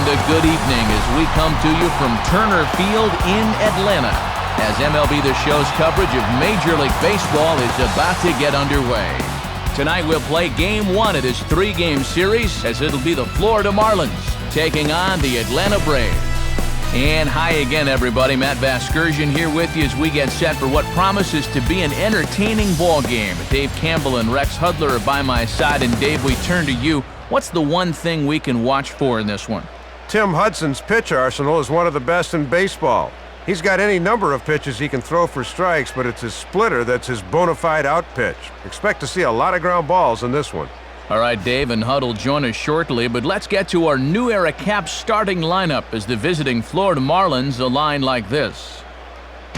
and a good evening as we come to you from Turner Field in Atlanta as MLB The Show's coverage of Major League Baseball is about to get underway. Tonight we'll play Game 1 of this 3-game series as it'll be the Florida Marlins taking on the Atlanta Braves. And hi again, everybody. Matt Vasgersian here with you as we get set for what promises to be an entertaining ball game. Dave Campbell and Rex Hudler are by my side. And Dave, we turn to you. What's the one thing we can watch for in this one? Tim Hudson's pitch arsenal is one of the best in baseball. He's got any number of pitches he can throw for strikes, but it's his splitter that's his bona fide out pitch. Expect to see a lot of ground balls in this one. All right, Dave and Hud will join us shortly, but let's get to our New Era Caps starting lineup as the visiting Florida Marlins align like this.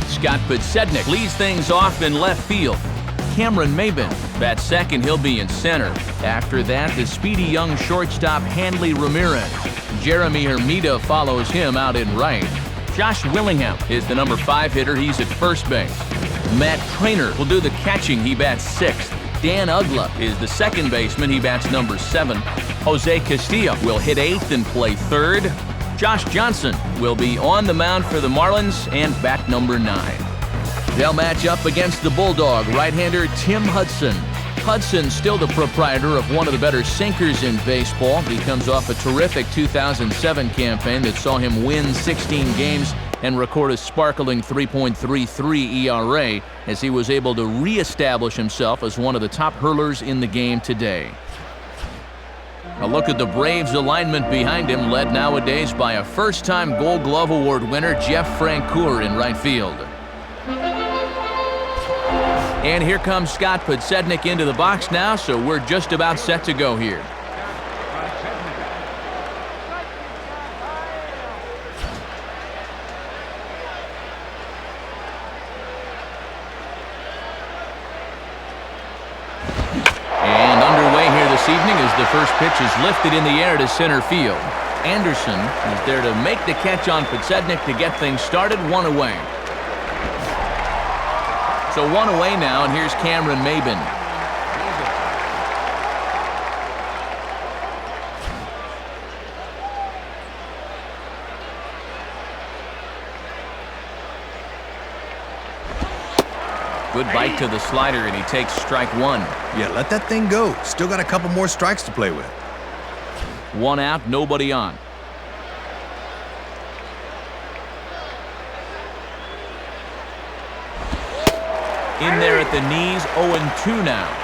Scott Podsednik leads things off in left field. Cameron Maybin bats second, he'll be in center. After that, the speedy young shortstop Hanley Ramirez. Jeremy Hermida follows him out in right. Josh Willingham is the number 5 hitter, he's at first base. Matt Trainer will do the catching, he bats sixth. Dan Ugla is the second baseman. He bats number 7. Jose Castillo will hit 8th and play 3rd. Josh Johnson will be on the mound for the Marlins and bat number 9. They'll match up against the Bulldog right-hander Tim Hudson. Hudson, still the proprietor of one of the better sinkers in baseball. He comes off a terrific 2007 campaign that saw him win 16 games and record a sparkling 3.33 ERA as he was able to reestablish himself as one of the top hurlers in the game today. A look at the Braves alignment behind him, led nowadays by a first-time Gold Glove Award winner Jeff Francoeur in right field. And here comes Scott Podsednik into the box now, so we're just about set to go here. This evening as the first pitch is lifted in the air to center field. Anderson is there to make the catch on Podsednik to get things started. 1 away. So 1 away now, and here's Cameron Maybin. Good bite to the slider, and he takes strike 1. Yeah, let that thing go. Still got a couple more strikes to play with. 1 out, nobody on. In there at the knees, 0-2 now.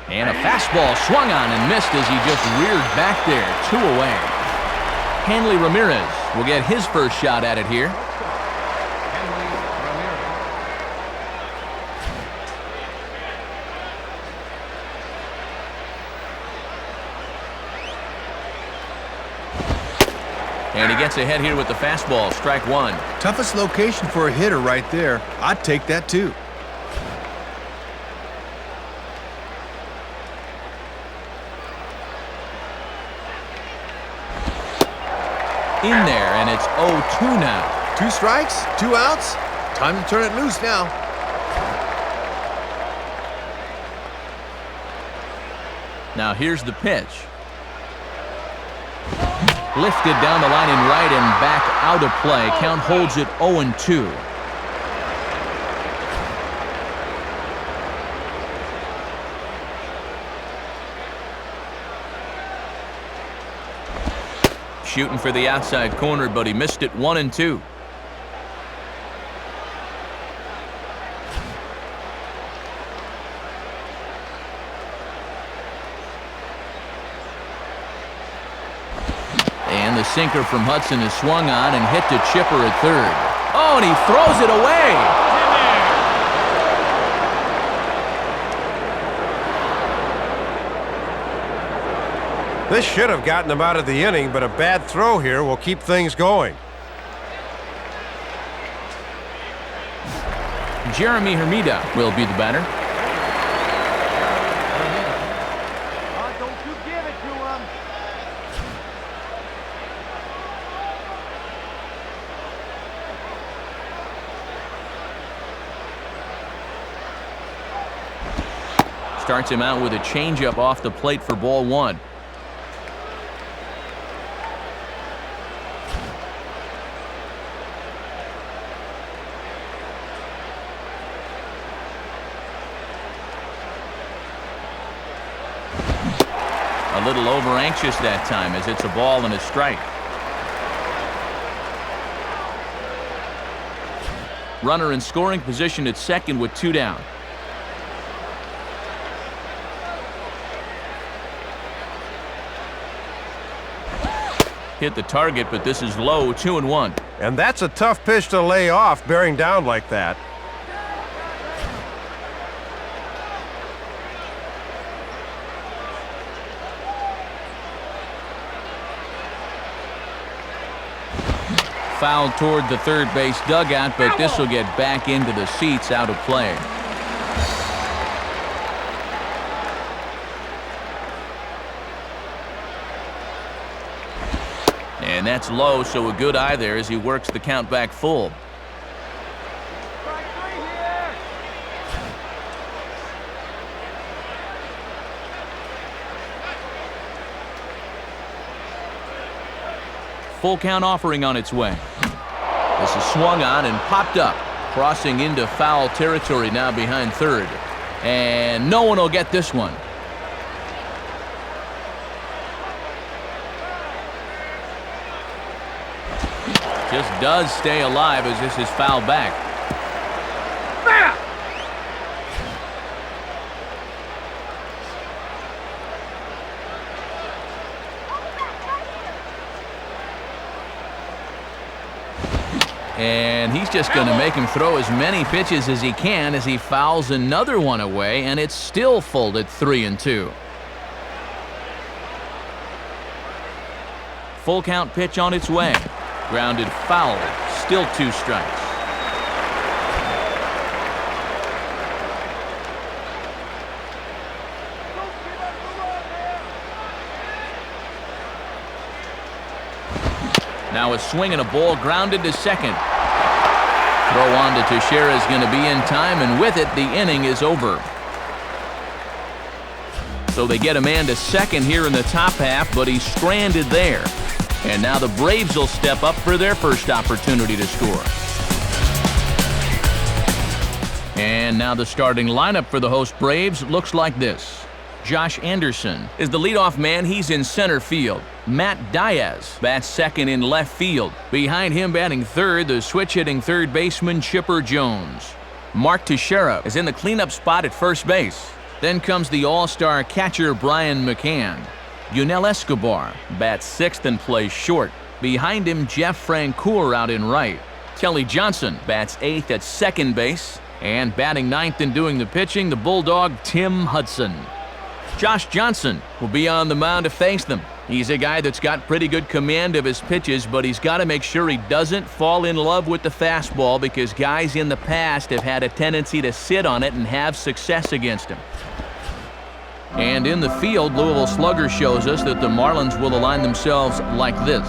And a fastball swung on and missed as he just reared back there. 2 away. Hanley Ramirez will get his first shot at it here. And he gets ahead here with the fastball. Strike 1. Toughest location for a hitter right there. I'd take that too. In there, and it's 0-2 now. 2 strikes, 2 outs. Time to turn it loose now. Now here's the pitch. Lifted down the line in right and back out of play. Count holds it 0-2. Shooting for the outside corner, but he missed it. 1-2. And the sinker from Hudson is swung on and hit to Chipper at third. Oh, and he throws it away. This should have gotten him out of the inning, but a bad throw here will keep things going. Jeremy Hermida will be the batter. Don't you give it to him. Starts him out with a changeup off the plate for ball one. A little over-anxious that time as it's a ball and a strike. Runner in scoring position at second with 2 down. Hit the target, but this is low, 2-1. And that's a tough pitch to lay off, bearing down like that. Fouled toward the third base dugout, but this will get back into the seats, out of play. And that's low, so a good eye there as he works the count back full. Strike 3 here. Full count offering on its way. This is swung on and popped up, crossing into foul territory now behind third. And no one will get this one. Just does stay alive as this is fouled back. And he's just going to make him throw as many pitches as he can as he fouls another one away, and it's still full at 3-2. Full count pitch on its way. Grounded foul. Still 2 strikes. Now a swing and a ball grounded to second. Throw on to Teixeira is going to be in time, and with it, the inning is over. So they get a man to second here in the top half, but he's stranded there. And now the Braves will step up for their first opportunity to score. And now the starting lineup for the host Braves looks like this. Josh Anderson is the leadoff man. He's in center field. Matt Diaz bats second in left field. Behind him batting third, the switch-hitting third baseman Chipper Jones. Mark Teixeira is in the cleanup spot at first base. Then comes the all-star catcher Brian McCann. Yunel Escobar bats sixth and plays short. Behind him, Jeff Francoeur out in right. Kelly Johnson bats eighth at second base. And batting ninth and doing the pitching, the Bulldog Tim Hudson. Josh Johnson will be on the mound to face them. He's a guy that's got pretty good command of his pitches, but he's got to make sure he doesn't fall in love with the fastball because guys in the past have had a tendency to sit on it and have success against him. And in the field, Louisville Slugger shows us that the Marlins will align themselves like this.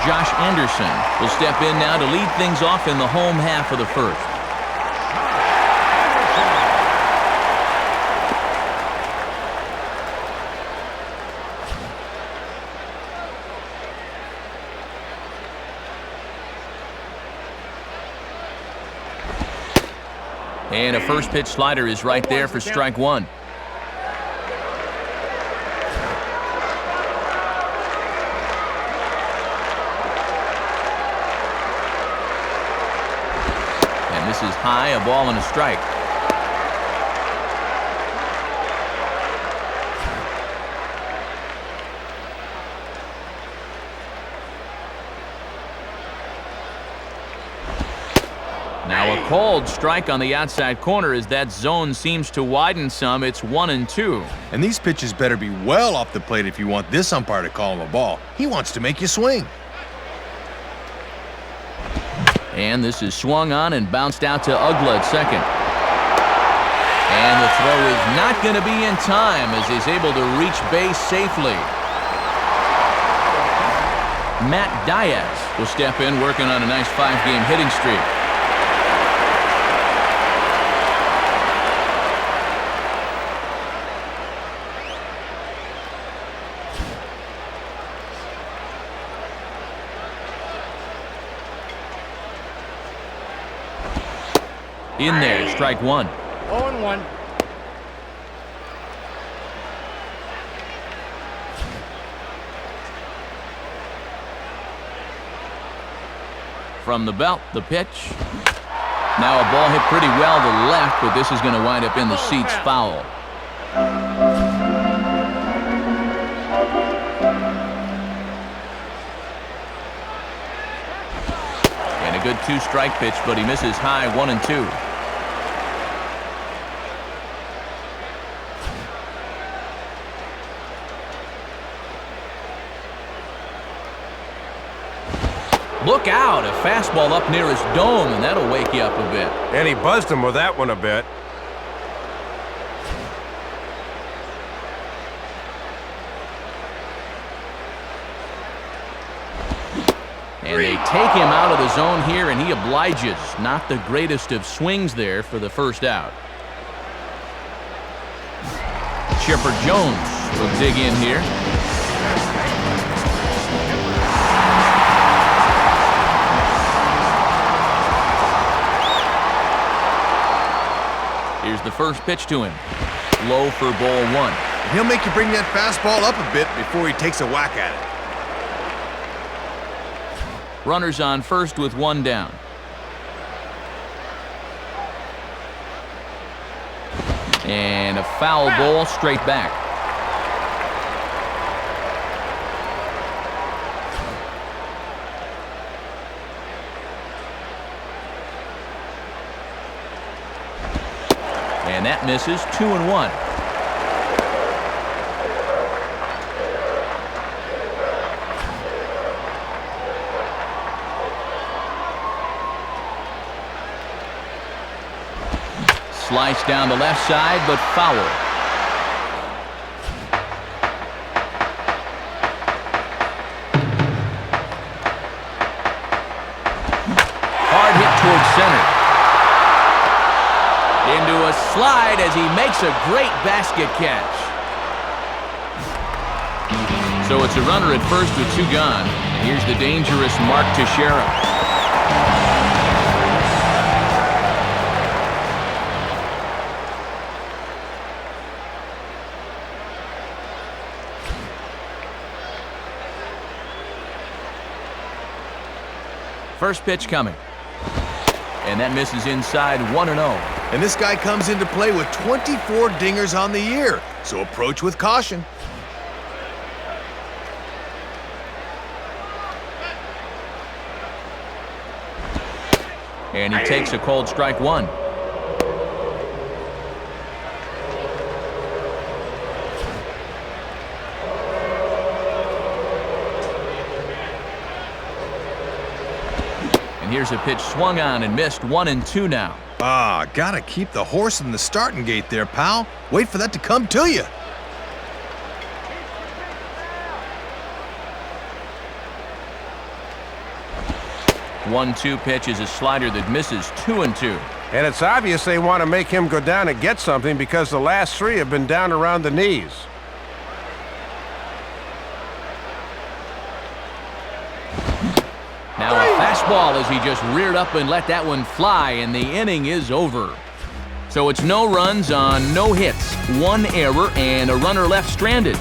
Josh Anderson will step in now to lead things off in the home half of the first. And a first pitch slider is right there for strike one. And this is high, a ball and a strike. Now a called strike on the outside corner as that zone seems to widen some. It's 1-2. And these pitches better be well off the plate if you want this umpire to call him a ball. He wants to make you swing. And this is swung on and bounced out to Ugla at second. And the throw is not going to be in time as he's able to reach base safely. Matt Diaz will step in, working on a nice 5-game hitting streak. In there, strike one. 0-1. From the belt, the pitch. Now a ball hit pretty well to left, but this is going to wind up in the seats foul. And a good two-strike pitch, but he misses high 1-2. Look out, a fastball up near his dome, and that'll wake you up a bit. And he buzzed him with that one a bit. And they take him out of the zone here, and he obliges. Not the greatest of swings there for the first out. Chipper Jones will dig in here. Here's the first pitch to him. Low for ball one. He'll make you bring that fastball up a bit before he takes a whack at it. Runners on first with one down. And a foul ball straight back. And that misses. 2-1. Slice down the left side, but foul. Hard hit towards center. Into a slide as he makes a great basket catch. So it's a runner at first with two gone. And here's the dangerous Mark Teixeira. First pitch coming. And that misses inside 1-0. And this guy comes into play with 24 dingers on the year, so approach with caution. And he takes a called strike one. And here's a pitch swung on and missed. 1-2 now. Ah, gotta keep the horse in the starting gate there, pal. Wait for that to come to you. One-two pitch is a slider that misses. 2-2. And it's obvious they want to make him go down and get something because the last three have been down around the knees. Now a fastball as he just reared up and let that one fly, and the inning is over. So it's no runs on no hits, one error, and a runner left stranded.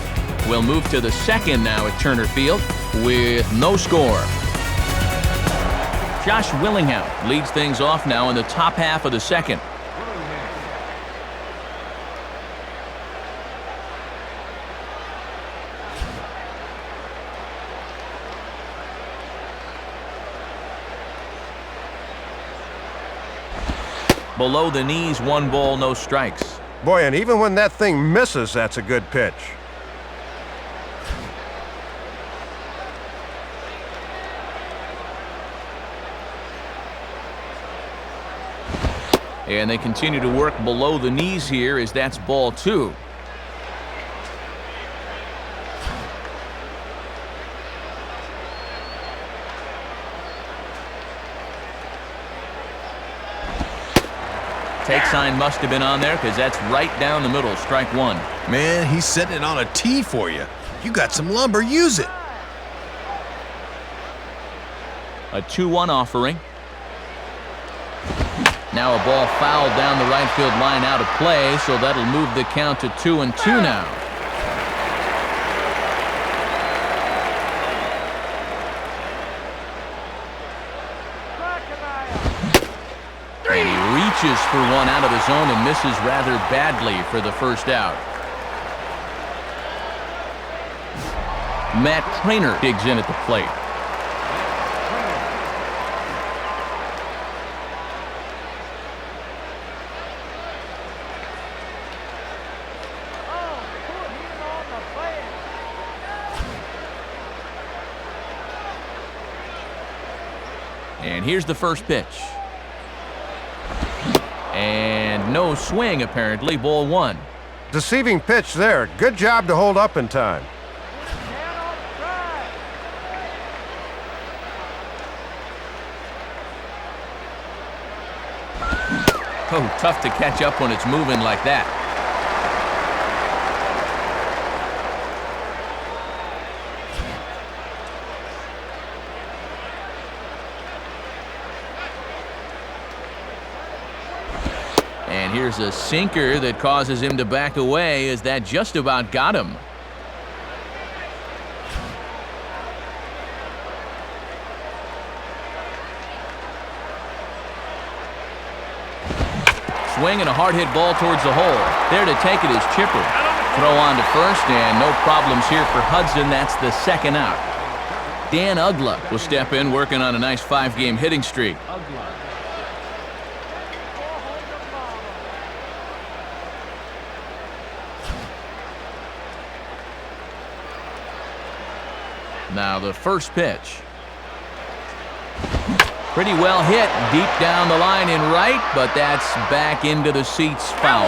We'll move to the second now at Turner Field with no score. Josh Willingham leads things off now in the top half of the second. Below the knees, 1 ball, no strikes. Boy, and even when that thing misses, that's a good pitch. And they continue to work below the knees here as that's ball 2. Take sign must have been on there because that's right down the middle, strike 1. Man, he's setting it on a tee for you. You got some lumber, use it. A 2-1 offering. Now a ball fouled down the right field line out of play, so that'll move the count to 2-2 now. And he reaches for one out of the zone and misses rather badly for the first out. Matt Trainer digs in at the plate. And here's the first pitch. And no swing, apparently. Ball one. Deceiving pitch there. Good job to hold up in time. Oh, tough to catch up when it's moving like that. And here's a sinker that causes him to back away, as that just about got him. Swing and a hard hit ball towards the hole. There to take it is Chipper. Throw on to first, and no problems here for Hudson. That's the second out. Dan Ugla will step in, working on a nice 5-game hitting streak. Now the first pitch. Pretty well hit deep down the line in right, but that's back into the seats, foul.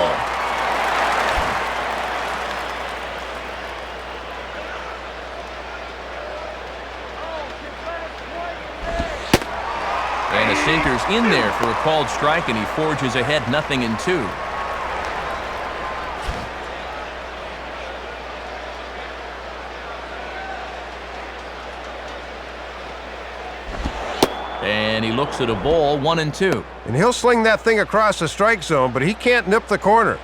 And a sinker's in there for a called strike, and he forges ahead 0-2. And he looks at a ball, 1-2. And he'll sling that thing across the strike zone, but he can't nip the corner.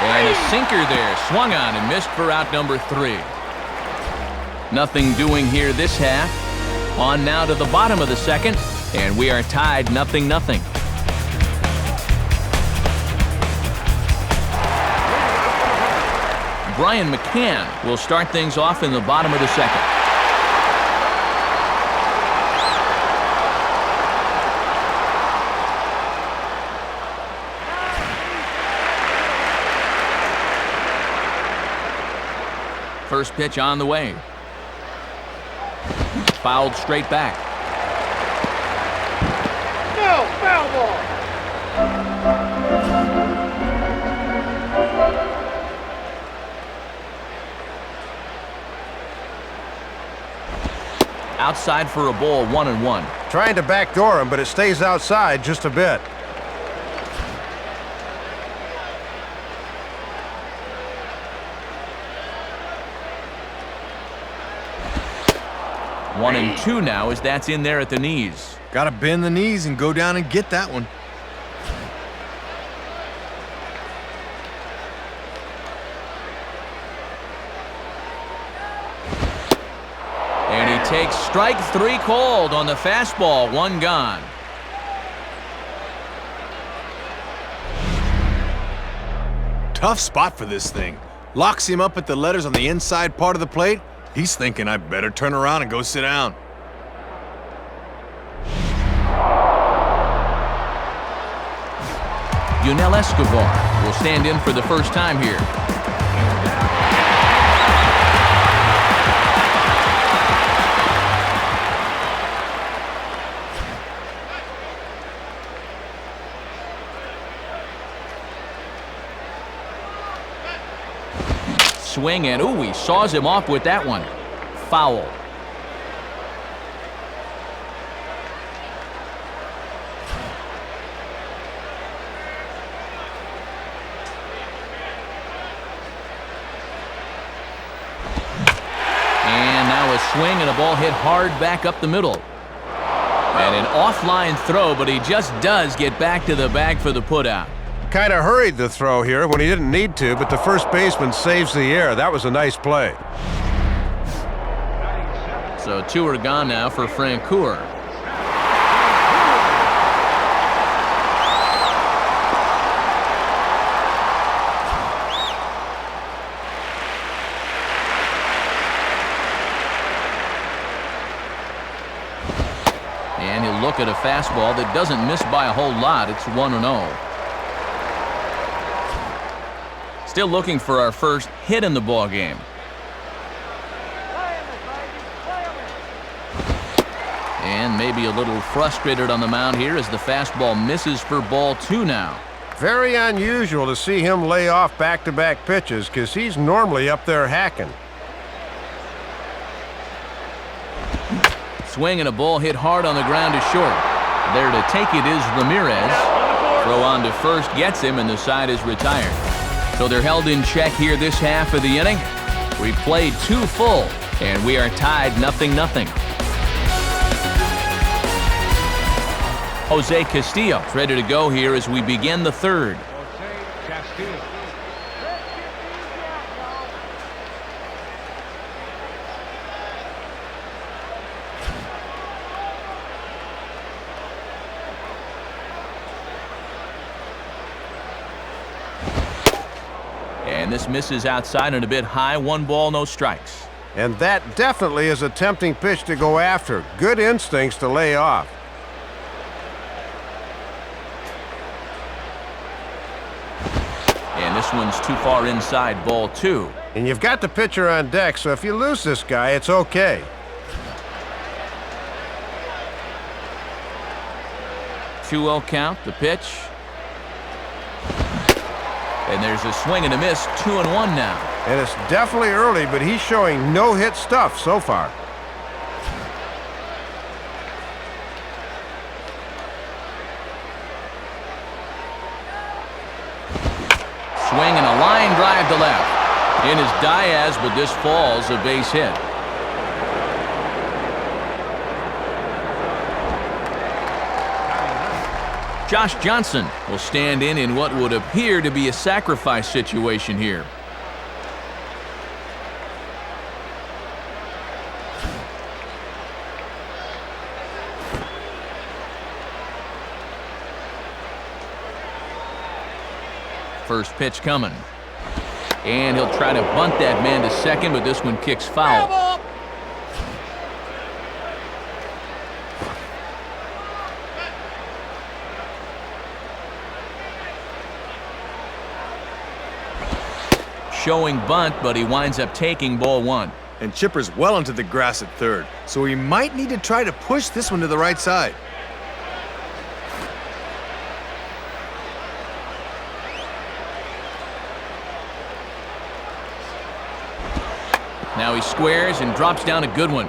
And a sinker there, swung on and missed for out number 3. Nothing doing here this half. On now to the bottom of the second, and we are tied 0-0. Brian McCann will start things off in the bottom of the second. First pitch on the way. Fouled straight back. No, foul ball. Outside for a ball, 1-1. Trying to backdoor him, but it stays outside just a bit. One and two now, as that's in there at the knees. Got to bend the knees and go down and get that one. And he takes strike 3 called on the fastball, 1 gone. Tough spot for this thing. Locks him up at the letters on the inside part of the plate. He's thinking, I better turn around and go sit down. Yunel Escobar will stand in for the first time here. Swing, and ooh, he saws him off with that one. Foul. swing and a ball hit hard back up the middle. And an offline throw, but he just does get back to the bag for the putout. Kind of hurried the throw here when he didn't need to, but the first baseman saves the air. That was a nice play. So 2 are gone now for Francoeur. And he'll look at a fastball that doesn't miss by a whole lot. It's 1-0. Still looking for our first hit in the ball game. And maybe a little frustrated on the mound here as the fastball misses for ball 2 now. Very unusual to see him lay off back-to-back pitches because he's normally up there hacking. Swing and a ball hit hard on the ground to short. There to take it is Ramirez. Throw on to first gets him, and the side is retired. So they're held in check here this half of the inning. We played 2 full, and we are tied 0-0. Jose Castillo is ready to go here as we begin the 3rd. And this misses outside and a bit high. 1 ball, no strikes. And that definitely is a tempting pitch to go after. Good instincts to lay off. And this one's too far inside, ball 2. And you've got the pitcher on deck, so if you lose this guy, it's okay. 2-0 count, the pitch. And there's a swing and a miss, 2-1 now. And it's definitely early, but he's showing no-hit stuff so far. Swing and a line drive to left. In is Diaz, but this falls a base hit. Josh Johnson will stand in what would appear to be a sacrifice situation here. First pitch coming. And he'll try to bunt that man to second, but this one kicks foul. Showing bunt, but he winds up taking ball 1. And Chipper's well into the grass at 3rd, so he might need to try to push this one to the right side. Now he squares and drops down a good one.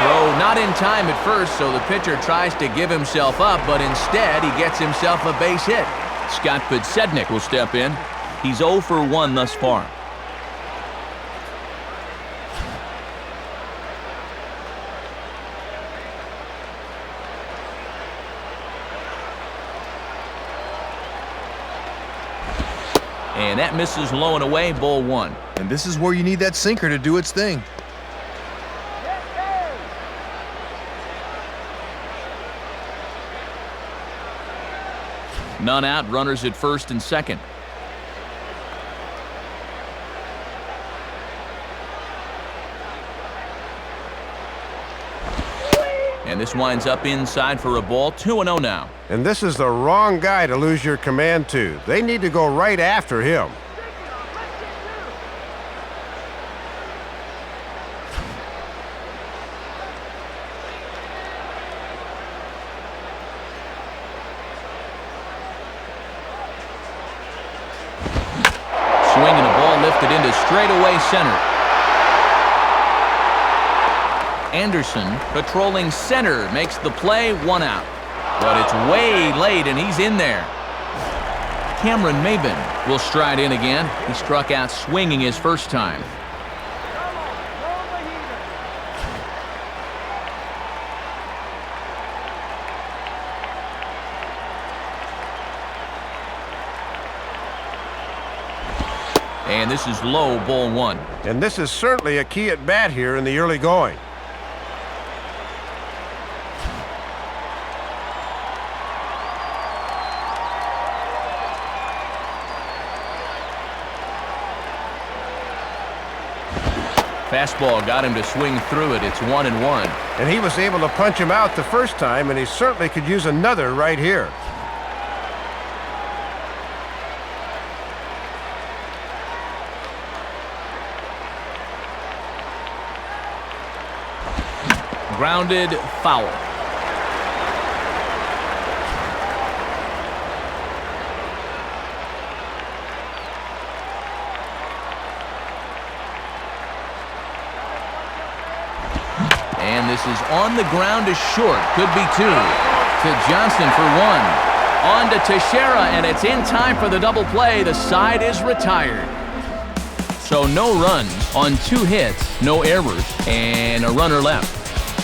Throw not in time at first, so the pitcher tries to give himself up, but instead he gets himself a base hit. Scott Podsednik will step in. He's 0 for 1 thus far. And that misses low and away, ball 1. And this is where you need that sinker to do its thing. None out, runners at first and second. And this winds up inside for a ball, 2-0 now. And this is the wrong guy to lose your command to. They need to go right after him. Swing and a ball lifted into straightaway center. Anderson patrolling center makes the play, 1 out. But it's way late and he's in there. Cameron Maben will stride in again. He struck out swinging his first time. And this is low, ball one. And this is certainly a key at bat here in the early going. Fastball got him to swing through it. It's 1-1. And he was able to punch him out the first time, and he certainly could use another right here. Grounded, foul. And this is on the ground to short. Could be two. To Johnson for one. On to Teixeira, and it's in time for the double play. The side is retired. So no runs on 2 hits, no errors, and a runner left.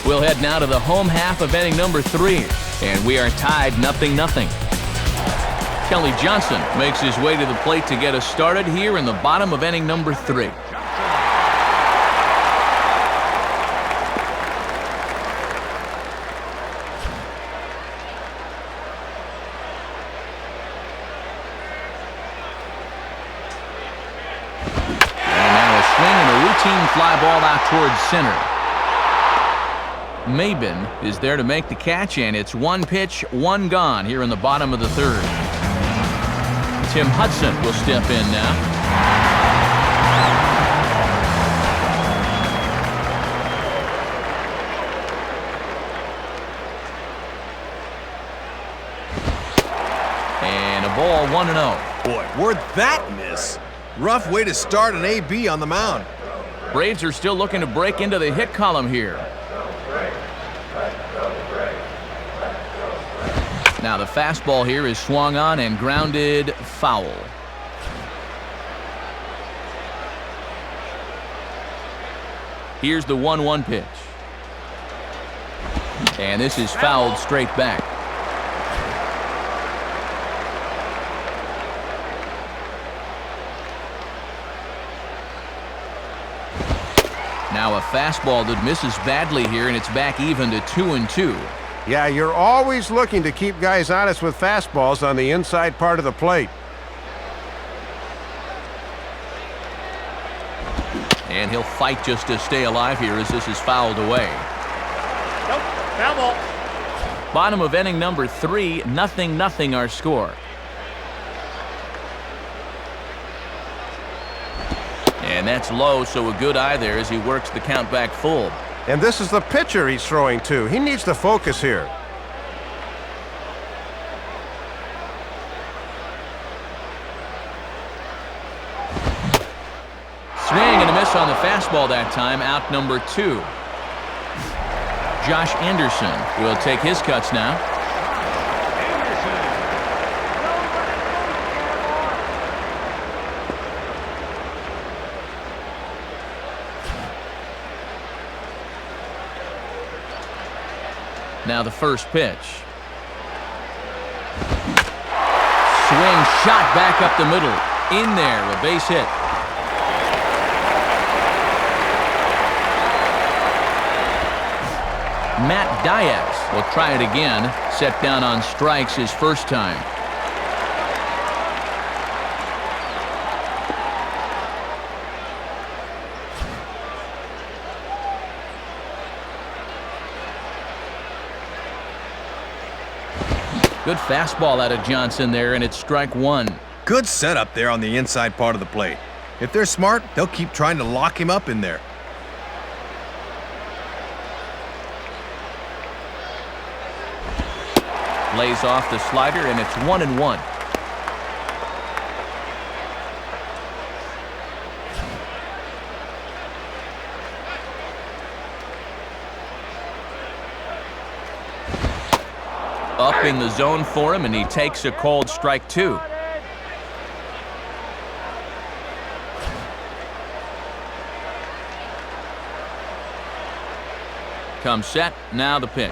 We'll head now to the home half of inning number 3, and we are tied 0-0. Kelly Johnson makes his way to the plate to get us started here in the bottom of inning number 3. Fly ball out towards center. Maben is there to make the catch, and it's 1 pitch, 1 gone here in the bottom of the 3rd. Tim Hudson will step in now. And a ball, 1-0. Boy, where'd that miss? Rough way to start an AB on the mound. Braves are still looking to break into the hit column here. Now the fastball here is swung on and grounded foul. Here's the 1-1 pitch. And this is fouled straight back. Now a fastball that misses badly here, and it's back even to 2-2. Yeah, you're always looking to keep guys honest with fastballs on the inside part of the plate. And he'll fight just to stay alive here as this is fouled away. Nope, foul ball. Bottom of inning number 3, 0-0 our score. And that's low, so a good eye there as he works the count back full. And this is the pitcher he's throwing to. He needs to focus here. Swing and a miss on the fastball that time, out number 2. Josh Anderson will take his cuts now. Now the first pitch. Swing, shot back up the middle. In there, a base hit. Matt Diaz will try it again. Set down on strikes his first time. Good fastball out of Johnson there, and it's strike 1. Good setup there on the inside part of the plate. If they're smart, they'll keep trying to lock him up in there. Lays off the slider, and it's 1-1. Up in the zone for him, and he takes a called strike 2. Comes set, now the pitch.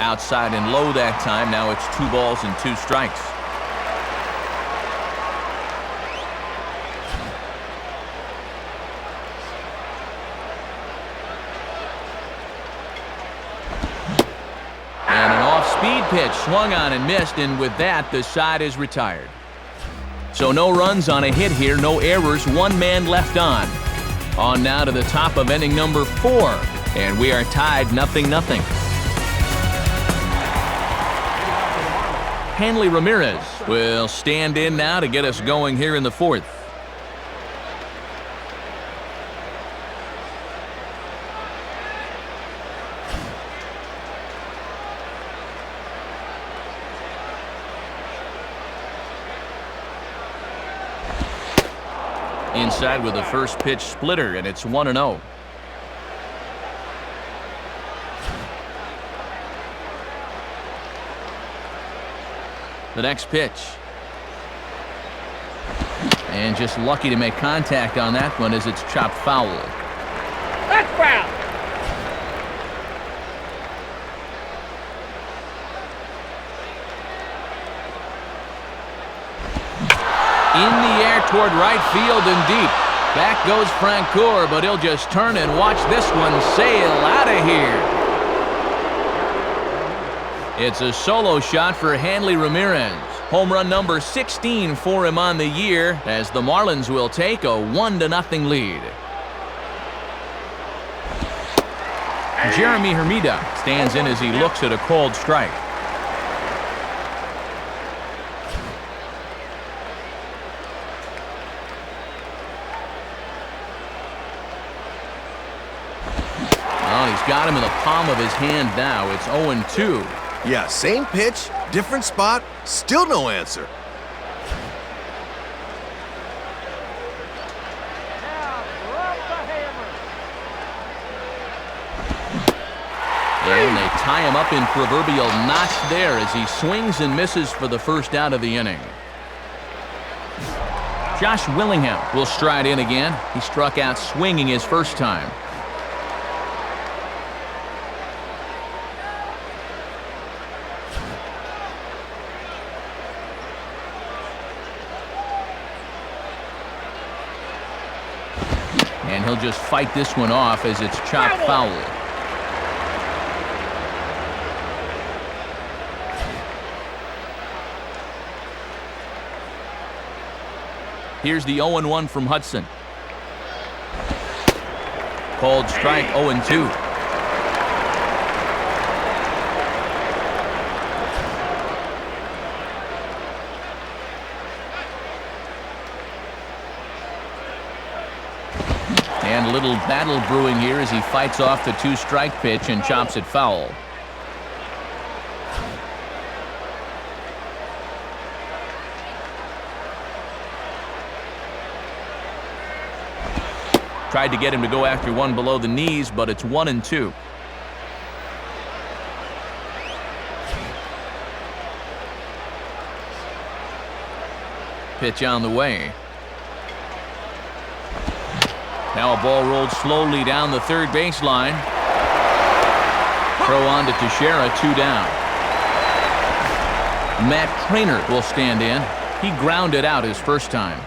Outside and low that time. Now it's 2 balls and 2 strikes. Speed pitch swung on and missed, and with that, the side is retired. So no runs on a hit here, no errors, 1 man left on. On now to the top of inning number 4, and we are tied 0-0. Hanley Ramirez will stand in now to get us going here in the 4th. Inside with the first pitch splitter, and it's 1-0. The next pitch. And just lucky to make contact on that one as it's chopped foul. That's foul. In the air toward right field and deep. Back goes Francoeur, but he'll just turn and watch this one sail out of here. It's a solo shot for Hanley Ramirez. Home run number 16 for him on the year, as the Marlins will take a 1-0 lead. Jeremy Hermida stands in as he looks at a called strike. Well, he's got him in the palm of his hand now. It's 0-2. Yeah, same pitch, different spot, still no answer. Now, drop the hammer. And they tie him up in proverbial knots there as he swings and misses for the first out of the inning. Josh Willingham will stride in again. He struck out swinging his first time. And he'll just fight this one off as it's chopped foul. Here's the 0-1 from Hudson. Called strike, 0-2. And a little battle brewing here as he fights off the 2-strike pitch and chops it foul. Tried to get him to go after one below the knees, but it's 1-2. Pitch on the way. Now a ball rolled slowly down the third baseline. Throw on to Teixeira, 2 down. Matt Trainer will stand in. He grounded out his first time.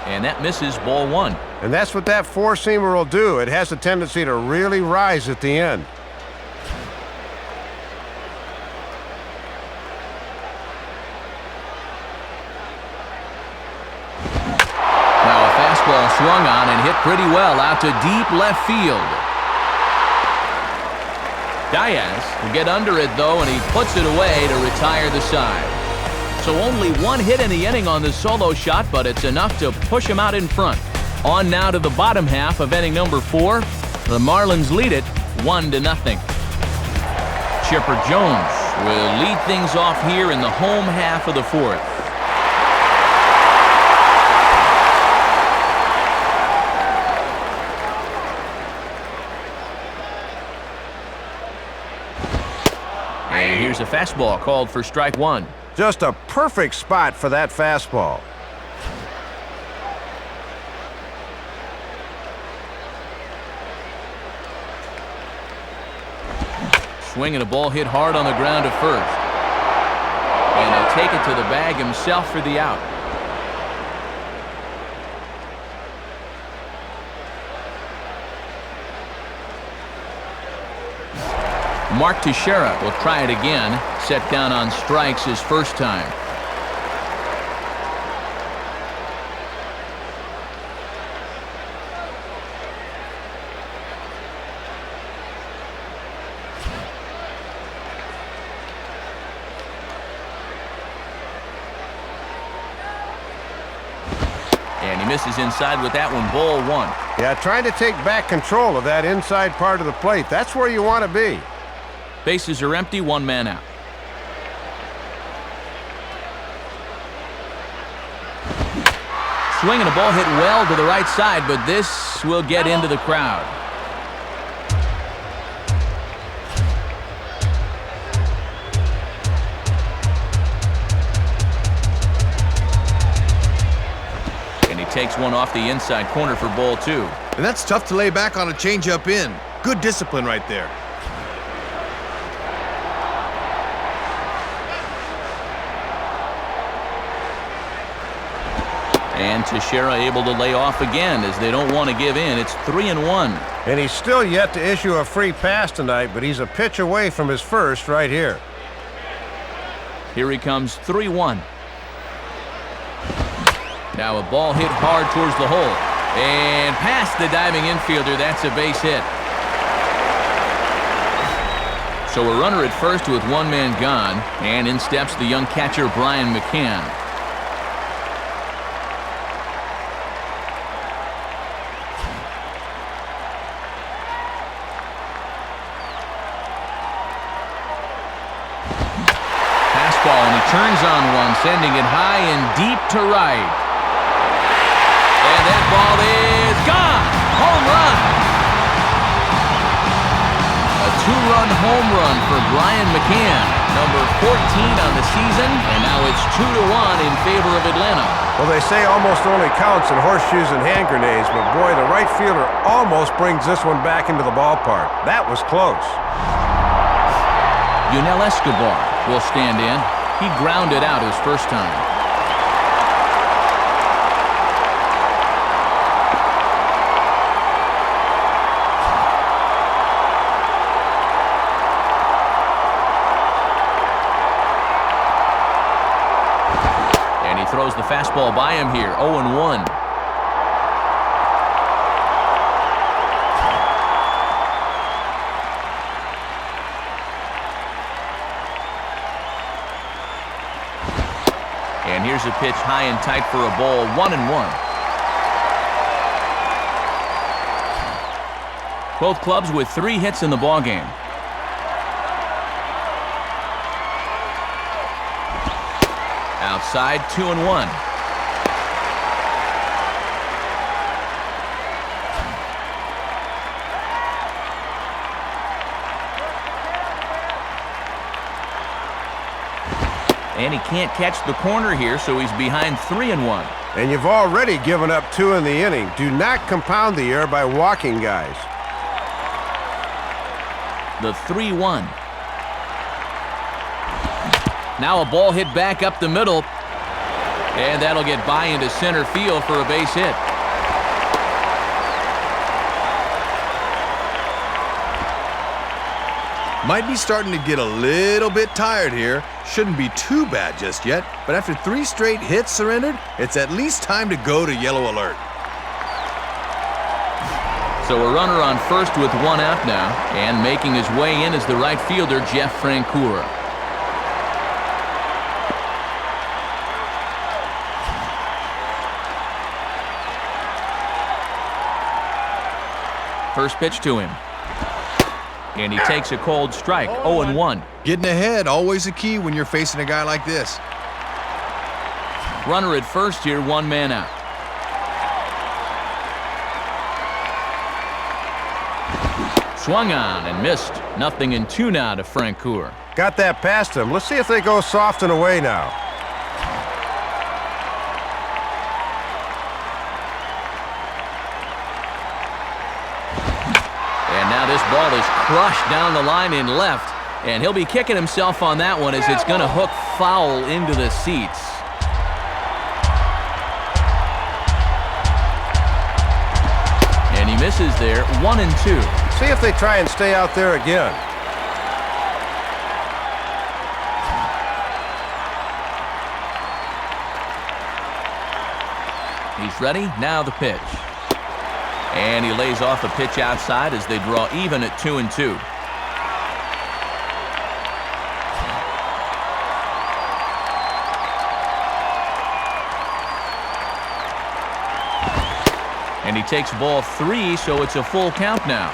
And that misses, ball 1. And that's what that 4-seamer will do. It has a tendency to really rise at the end. Now a fastball swung on and hit pretty well out to deep left field. Diaz will get under it though, and he puts it away to retire the side. So only 1 hit in the inning on the solo shot, but it's enough to push him out in front. On now to the bottom half of inning number 4. The Marlins lead it 1-0. Chipper Jones will lead things off here in the home half of the 4th. And here's a fastball called for strike 1. Just a perfect spot for that fastball. Swing and a ball hit hard on the ground to first. And he'll take it to the bag himself for the out. Mark Teixeira will try it again. Set down on strikes his first time. And he misses inside with that one. Ball one. Yeah, trying to take back control of that inside part of the plate. That's where you want to be. Bases are empty, one man out. Swing and a ball hit well to the right side, but this will get into the crowd. And he takes one off the inside corner for ball two. And that's tough to lay back on a changeup in. Good discipline right there. And Teixeira able to lay off again as they don't want to give in. It's 3-1. And he's still yet to issue a free pass tonight, but he's a pitch away from his first right here. Here he comes, 3-1. Now a ball hit hard towards the hole. And past the diving infielder, that's a base hit. So a runner at first with one man gone, and in steps the young catcher Brian McCann. And he turns on one, sending it high and deep to right. And that ball is gone. Home run. A two-run home run for Brian McCann, number 14 on the season, and now it's 2-1 in favor of Atlanta. Well, they say almost only counts in horseshoes and hand grenades, but boy, the right fielder almost brings this one back into the ballpark. That was close. Yunel Escobar will stand in. He grounded out his first time. And he throws the fastball by him here, 0-1. And here's a pitch high and tight for a ball, 1-1. Both clubs with 3 hits in the ballgame. Outside, 2-1. And he can't catch the corner here, so he's behind 3-1. And you've already given up 2 in the inning. Do not compound the error by walking guys. The 3-1. Now a ball hit back up the middle. And that'll get by into center field for a base hit. Might be starting to get a little bit tired here. Shouldn't be too bad just yet, but after 3 straight hits surrendered, it's at least time to go to yellow alert. So a runner on first with 1 out now, and making his way in is the right fielder, Jeff Francoeur. First pitch to him. And he takes a cold strike, 0-1. Getting ahead, always a key when you're facing a guy like this. Runner at first here, 1 man out. Swung on and missed. 0-2 now to Francoeur. Got that past him. Let's see if they go soft and away now. And now this ball is crushed down the line in left. And he'll be kicking himself on that one as it's going to hook foul into the seats. And he misses there, 1-2. See if they try and stay out there again. He's ready, now the pitch. And he lays off a pitch outside as they draw even at 2-2. And he takes ball 3, so it's a full count now.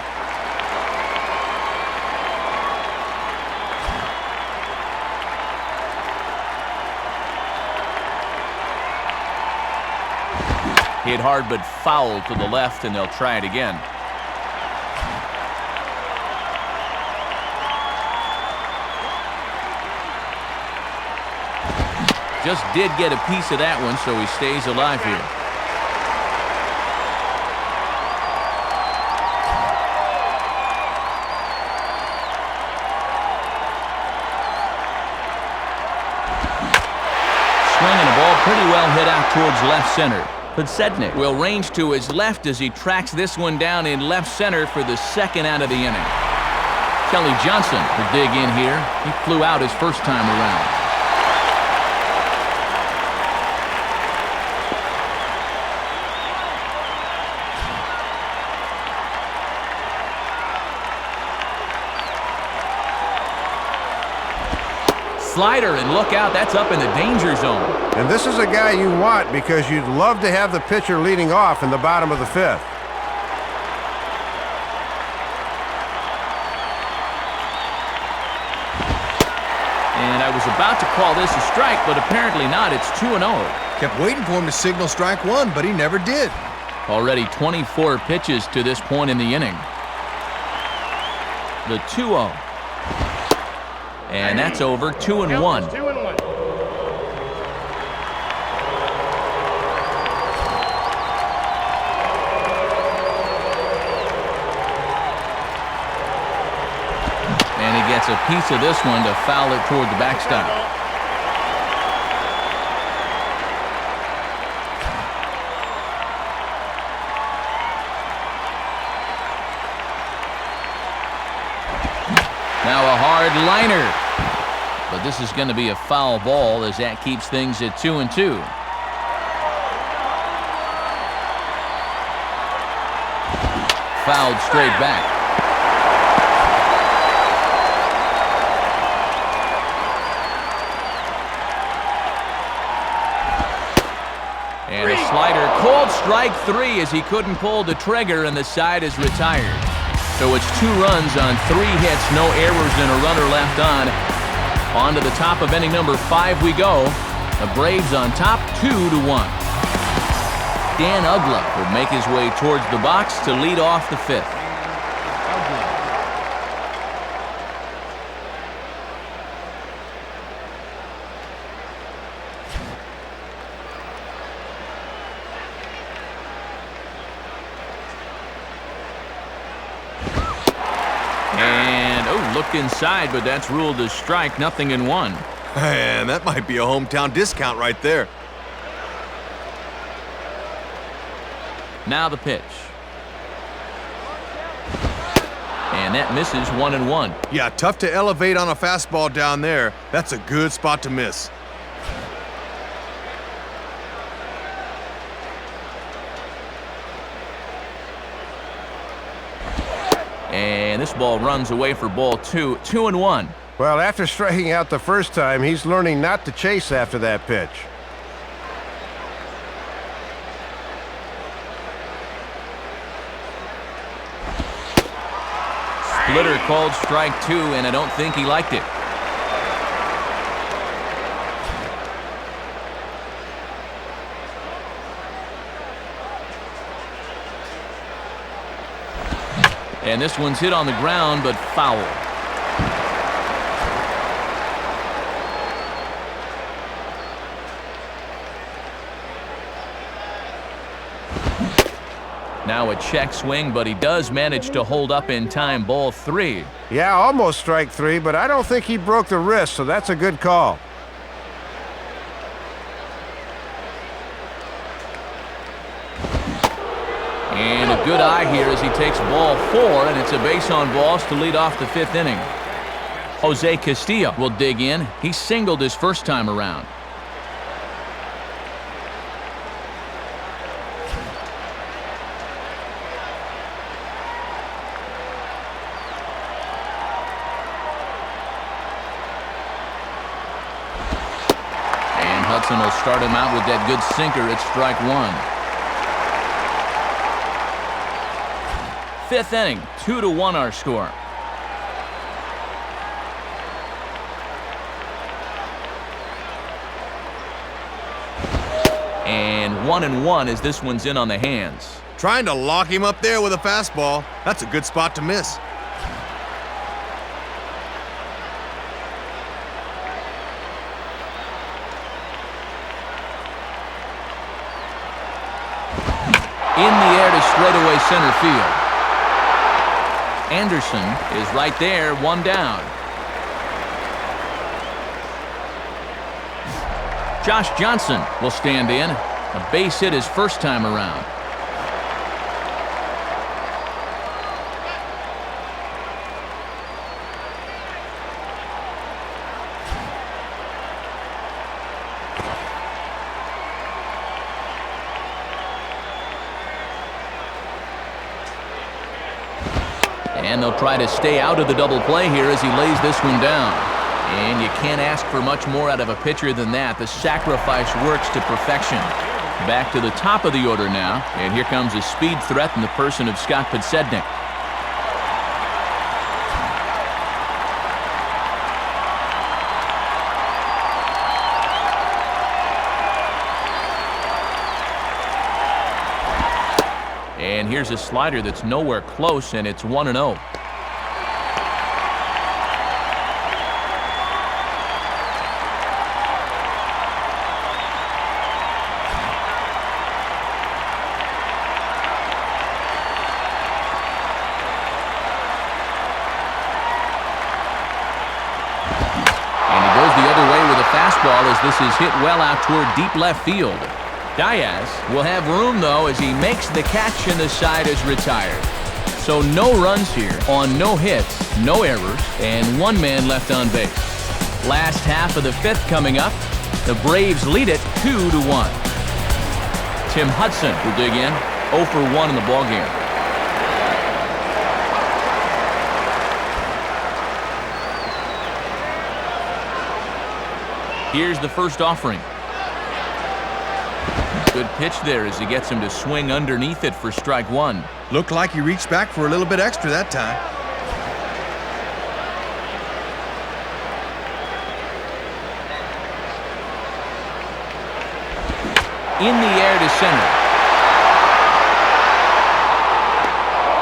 Hit hard but foul to the left, and they'll try it again. Just did get a piece of that one, so he stays alive here. Swinging a ball pretty well hit out towards left center. But Sednick will range to his left as he tracks this one down in left center for the second out of the inning. Kelly Johnson to dig in here. He flew out his first time around. Slider, and look out, that's up in the danger zone. And this is a guy you want because you'd love to have the pitcher leading off in the bottom of the 5th. And I was about to call this a strike, but apparently not. It's 2-0. Kept waiting for him to signal strike one, but he never did. Already 24 pitches to this point in the inning. The 2-0. And that's over, 2-1. 2-1. And he gets a piece of this one to foul it toward the backstop. Now a hard liner. But this is going to be a foul ball as that keeps things at 2-2. Fouled straight back. And a slider, called strike 3 as he couldn't pull the trigger and the side is retired. So it's 2 runs on 3 hits, no errors and a runner left on. On to the top of inning number 5 we go. The Braves on top 2-1. Dan Uggla will make his way towards the box to lead off the 5th. Looked inside, but that's ruled a strike, 0-1. Man, that might be a hometown discount right there. Now the pitch. And that misses, 1-1. Yeah, tough to elevate on a fastball down there. That's a good spot to miss. And this ball runs away for ball 2, 2-1. Well, after striking out the first time, he's learning not to chase after that pitch. Splitter called strike 2, and I don't think he liked it. And this one's hit on the ground, but foul. Now a check swing, but he does manage to hold up in time. Ball 3. Yeah, almost strike 3, but I don't think he broke the wrist, so that's a good call. And a good eye here as he takes ball 4, and it's a base on balls to lead off the 5th inning. Jose Castillo will dig in. He singled his first time around. And Hudson will start him out with that good sinker at strike 1. 5th inning, 2-1 our score. And 1-1 as this one's in on the hands. Trying to lock him up there with a fastball. That's a good spot to miss. In the air to straightaway center field. Anderson is right there, 1 down. Josh Johnson will stand in. A base hit his first time around. And they'll try to stay out of the double play here as he lays this one down. And you can't ask for much more out of a pitcher than that. The sacrifice works to perfection. Back to the top of the order now. And here comes a speed threat in the person of Scott Podsednik. And here's a slider that's nowhere close, and it's 1-0. Now fastball as this is hit well out toward deep left field. Diaz will have room, though, as he makes the catch and the side is retired. So no runs here on no hits, no errors, and 1 man left on base. Last half of the 5th coming up. The Braves lead it 2-1. Tim Hudson will dig in, 0 for 1 in the ballgame. Here's the first offering. Good pitch there as he gets him to swing underneath it for strike 1. Looked like he reached back for a little bit extra that time. In the air to center.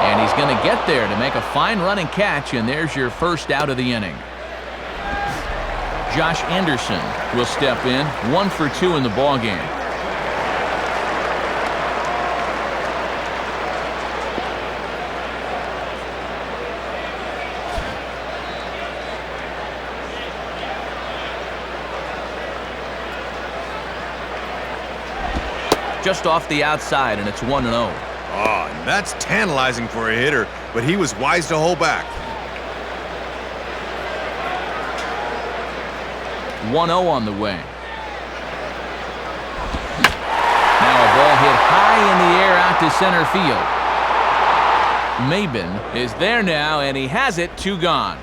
And he's going to get there to make a fine running catch, and there's your first out of the inning. Josh Anderson will step in, 1 for 2 in the ballgame. Just off the outside, and it's 1-0. Oh, and that's tantalizing for a hitter, but he was wise to hold back. 1-0 on the way. Now a ball hit high in the air out to center field. Maben is there now, and he has it, 2 gone.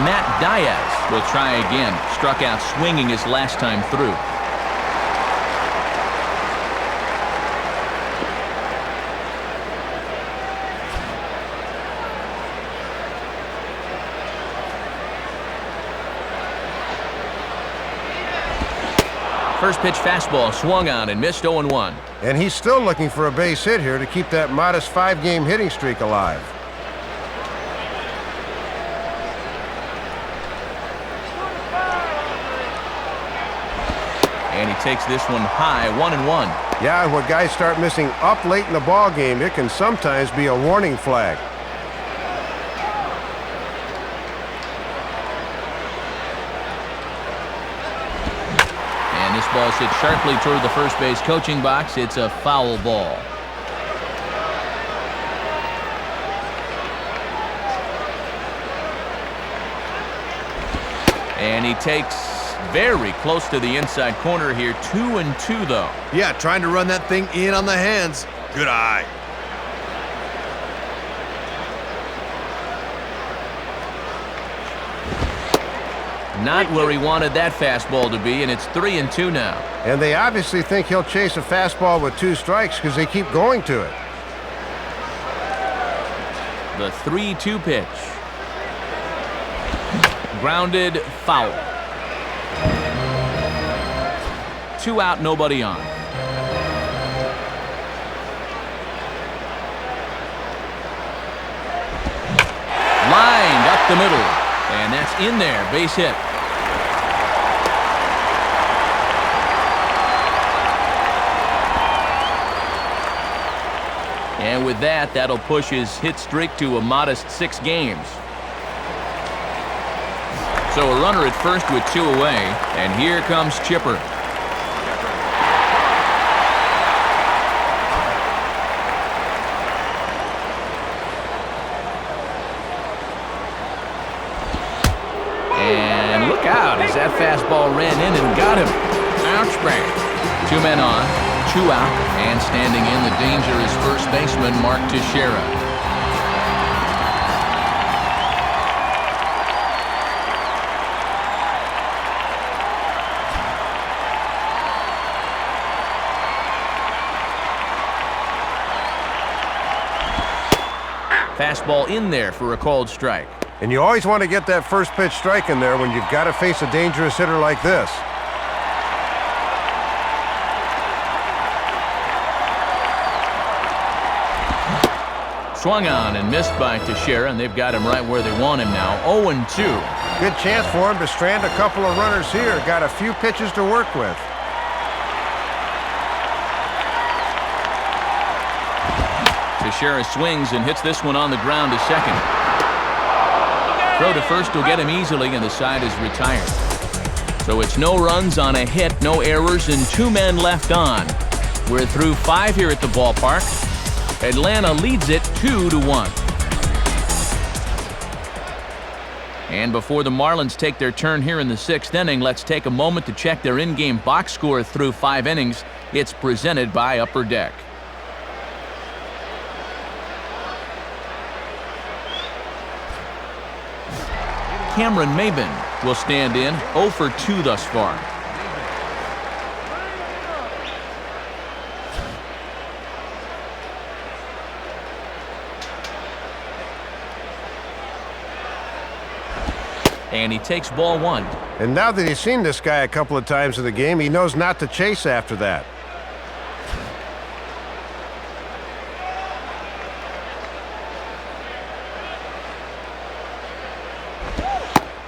Matt Diaz will try again. Struck out swinging his last time through. First pitch fastball swung on and missed 0-1. And he's still looking for a base hit here to keep that modest 5-game hitting streak alive. And he takes this one high, 1-1. Yeah, when guys start missing up late in the ball game, it can sometimes be a warning flag. And this ball's hit sharply toward the first base coaching box. It's a foul ball. And he takes very close to the inside corner here. 2-2 though. Yeah, trying to run that thing in on the hands. Good eye. Not where he wanted that fastball to be, and it's 3-2 now. And they obviously think he'll chase a fastball with 2 strikes because they keep going to it. The 3-2 pitch. Grounded, foul. 2 out, nobody on. Lined up the middle, and that's in there, base hit. And with that, that'll push his hit streak to a modest 6 games. So a runner at first with 2 away, and here comes Chipper. And look out as that fastball ran in and got him. Ouch, bang. 2 men on, 2 out, and standing in the danger is first baseman Mark Teixeira. Fastball in there for a called strike. And you always want to get that first pitch strike in there when you've got to face a dangerous hitter like this. Swung on and missed by Teixeira, and they've got him right where they want him now. 0-2. Good chance for him to strand a couple of runners here. Got a few pitches to work with. Teixeira swings and hits this one on the ground to second. Throw to first will get him easily, and the side is retired. So it's no runs on a hit, no errors, and 2 men left on. We're through 5 here at the ballpark. Atlanta leads it 2-1. And before the Marlins take their turn here in the 6th inning, let's take a moment to check their in-game box score through 5 innings. It's presented by Upper Deck. Cameron Maben will stand in, 0 for 2 thus far. And he takes ball 1. And now that he's seen this guy a couple of times in the game, he knows not to chase after that.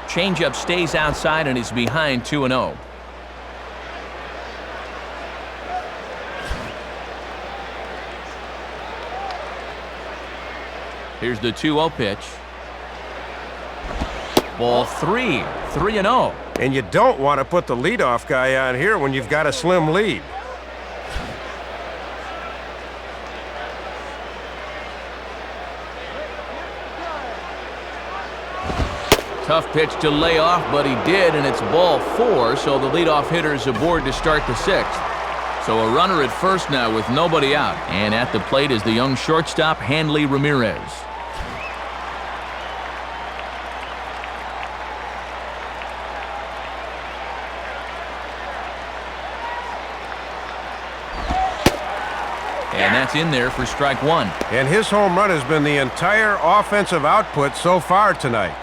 Changeup stays outside and he's behind 2-0. Here's the 2-0 pitch. Ball 3, 3-0. And you don't want to put the leadoff guy on here when you've got a slim lead. Tough pitch to lay off, but he did, and it's ball 4, so the leadoff hitter is aboard to start the 6th. So a runner at first now with nobody out. And at the plate is the young shortstop, Hanley Ramirez. And that's in there for strike 1. And his home run has been the entire offensive output so far tonight.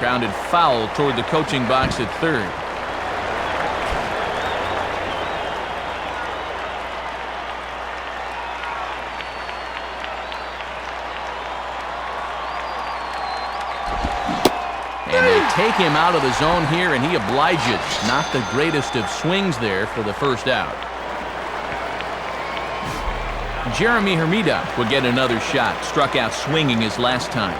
Grounded foul toward the coaching box at third. take him out of the zone here, and he obliges. Not the greatest of swings there for the first out. Jeremy Hermida will get another shot. Struck out swinging his last time.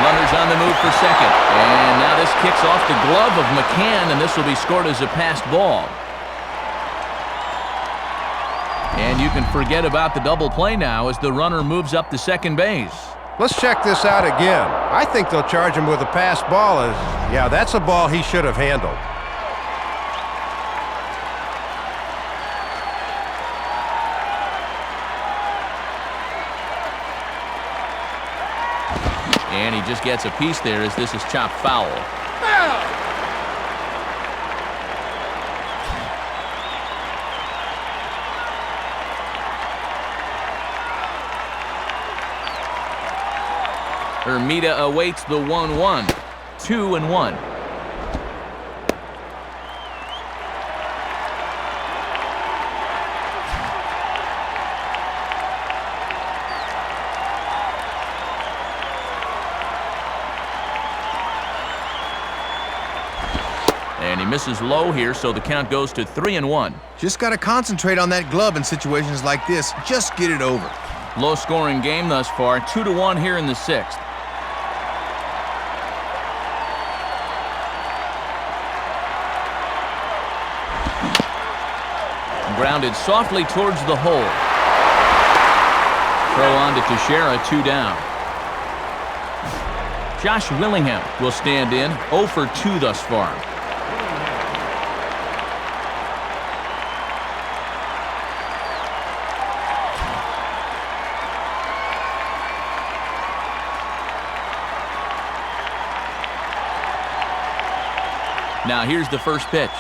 Runners on the move for second. And now this kicks off the glove of McCann, and this will be scored as a passed ball. And you can forget about the double play now as the runner moves up to second base. Let's check this out again. I think they'll charge him with a pass ball. Yeah, that's a ball he should have handled. And he just gets a piece there as this is chopped foul. Hermida awaits the 1-1. 2-1. And he misses low here, so the count goes to 3-1. Just got to concentrate on that glove in situations like this. Just get it over. Low-scoring game thus far. 2-1 here in the sixth. Grounded softly towards the hole. Throw on to Teixeira, 2 down. Josh Willingham will stand in, 0 for 2 thus far. Now here's the first pitch.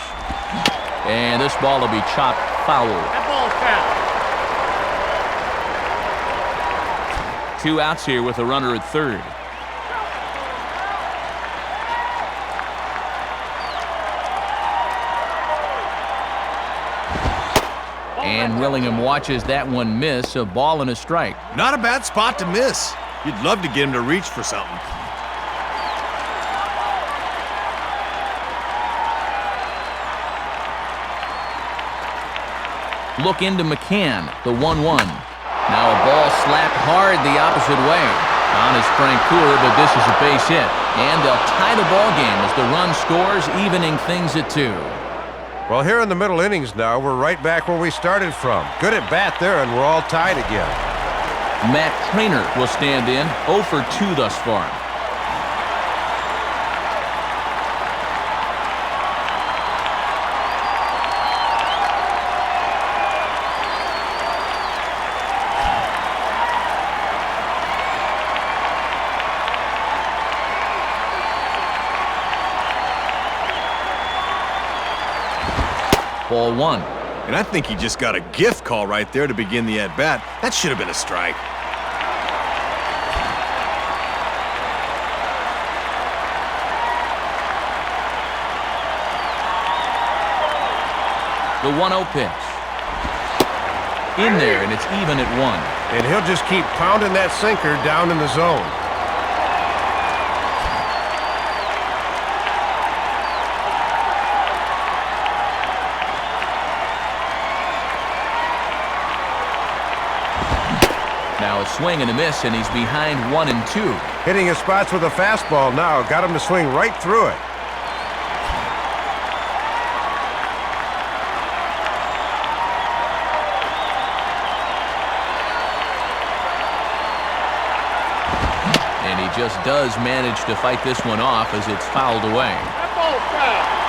And this ball will be chopped foul. That ball's foul. 2 outs here with a runner at third. And Willingham watches that one miss. A ball and a strike. Not a bad spot to miss. You'd love to get him to reach for something. Look into McCann, the 1-1. Now a ball slapped hard the opposite way. On is Frank Cooler, but this is a base hit. And they'll tie the ball game as the run scores, evening things at 2. Well, here in the middle innings now, we're right back where we started from. Good at bat there, and we're all tied again. Matt Trainer will stand in, 0 for 2 thus far. Ball 1. And I think he just got a gift call right there to begin the at-bat. That should have been a strike. The 1-0 pitch. In there, and it's even at 1. And he'll just keep pounding that sinker down in the zone. Now a swing and a miss, and he's behind 1-2. Hitting his spots with a fastball now. Got him to swing right through it. And he just does manage to fight this one off as it's fouled away. That ball's foul.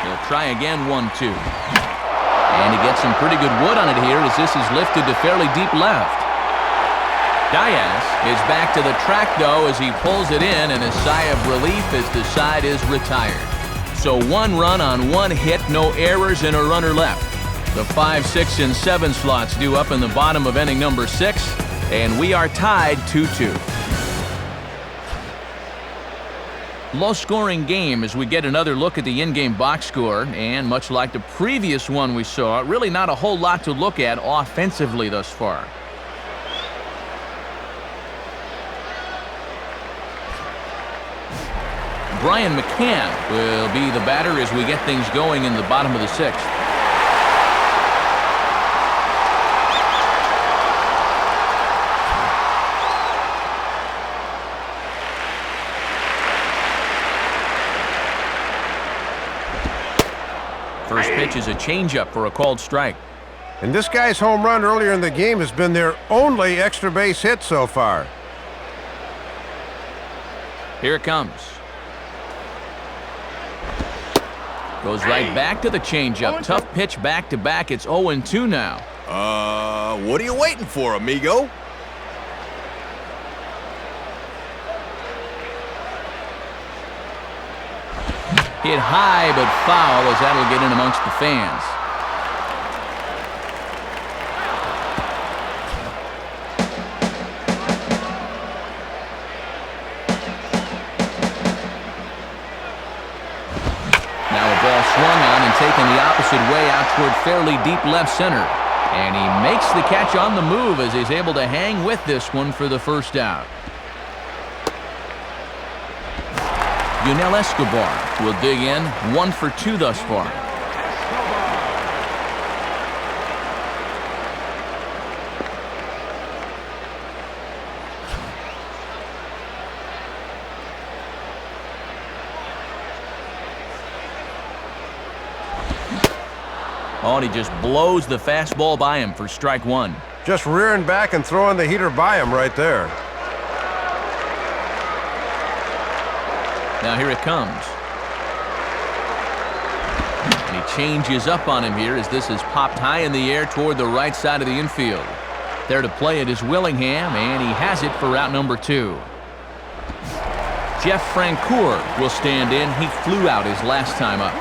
He'll try again, 1-2. And he gets some pretty good wood on it here as this is lifted to fairly deep left. Diaz is back to the track, though, as he pulls it in, and a sigh of relief as the side is retired. So 1 run on 1 hit, no errors, and a runner left. The 5, 6, and 7 slots due up in the bottom of inning number 6, and we are tied 2-2. Low-scoring game as we get another look at the in-game box score, and much like the previous one we saw, really not a whole lot to look at offensively thus far. Brian McCann will be the batter as we get things going in the bottom of the 6th. First pitch is a changeup for a called strike. And this guy's home run earlier in the game has been their only extra base hit so far. Here it comes. Goes right back to the changeup. Tough pitch back-to-back. It's 0-2 now. What are you waiting for, amigo? Hit high but foul as that'll get in amongst the fans. Now a ball swung on and taken the opposite way out toward fairly deep left center. And he makes the catch on the move as he's able to hang with this one for the first out. Yunel Escobar will dig in, 1 for 2 thus far. Oh, and he just blows the fastball by him for strike 1. Just rearing back and throwing the heater by him right there. Now here it comes. And he changes up on him here as this is popped high in the air toward the right side of the infield. There to play it is Willingham, and he has it for route number 2. Jeff Francoeur will stand in. He flew out his last time up.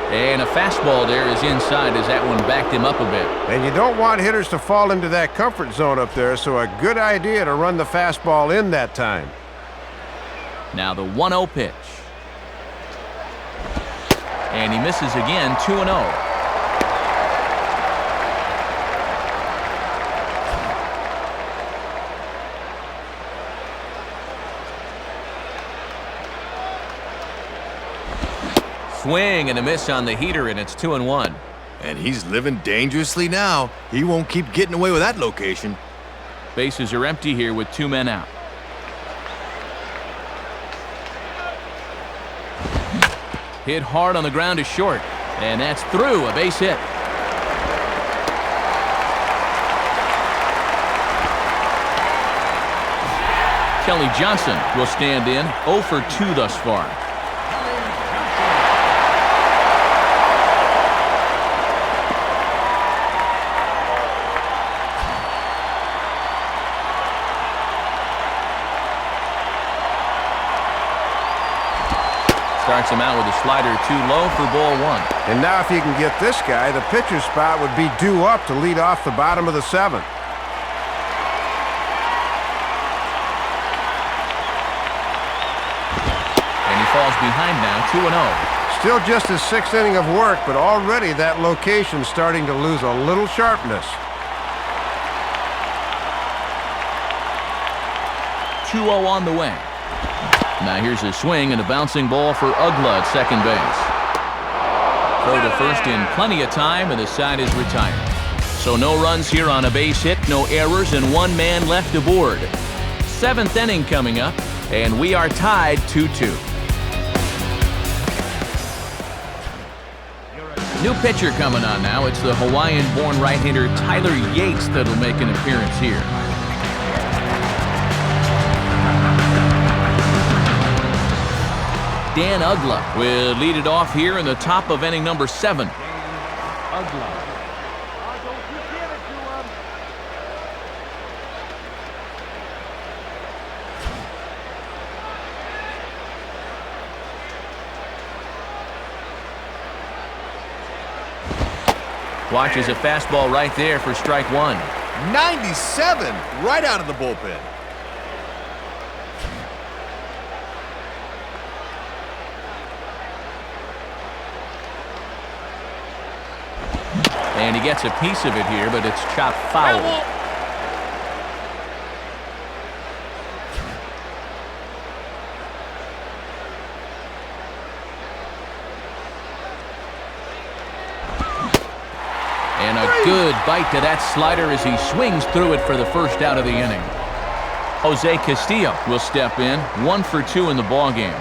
And a fastball there is inside as that one backed him up a bit. And you don't want hitters to fall into that comfort zone up there, so a good idea to run the fastball in that time. Now the 1-0 pitch. And he misses again, 2-0. Swing and a miss on the heater, and it's 2-1. And he's living dangerously now. He won't keep getting away with that location. Bases are empty here with 2 men out. Hit hard on the ground to short, and that's through, a base hit. Kelly Johnson will stand in, 0 for 2 thus far. Starts him out with a slider too low for ball 1. And now if you can get this guy, the pitcher's spot would be due up to lead off the bottom of the 7th. And he falls behind now, 2-0. Still just his 6th inning of work, but already that location's starting to lose a little sharpness. 2-0 on the way. Now here's a swing and a bouncing ball for Ugla at second base. Throw to first in plenty of time, and the side is retired. So no runs here on a base hit, no errors, and 1 man left aboard. 7th inning coming up, and we are tied 2-2. New pitcher coming on now. It's the Hawaiian-born right-hander Tyler Yates that'll make an appearance here. Dan Ugla will lead it off here in the top of inning number 7. Watches a fastball right there for strike one. 97 right out of the bullpen. And he gets a piece of it here, but it's chopped foul. And a good bite to that slider as he swings through it for the first out of the inning. Jose Castillo will step in, 1 for 2 in the ballgame.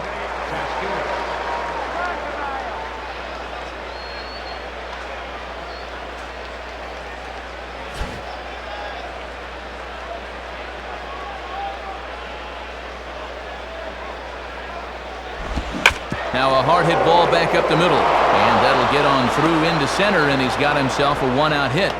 Now a hard hit ball back up the middle, and that'll get on through into center, and he's got himself a 1-out hit.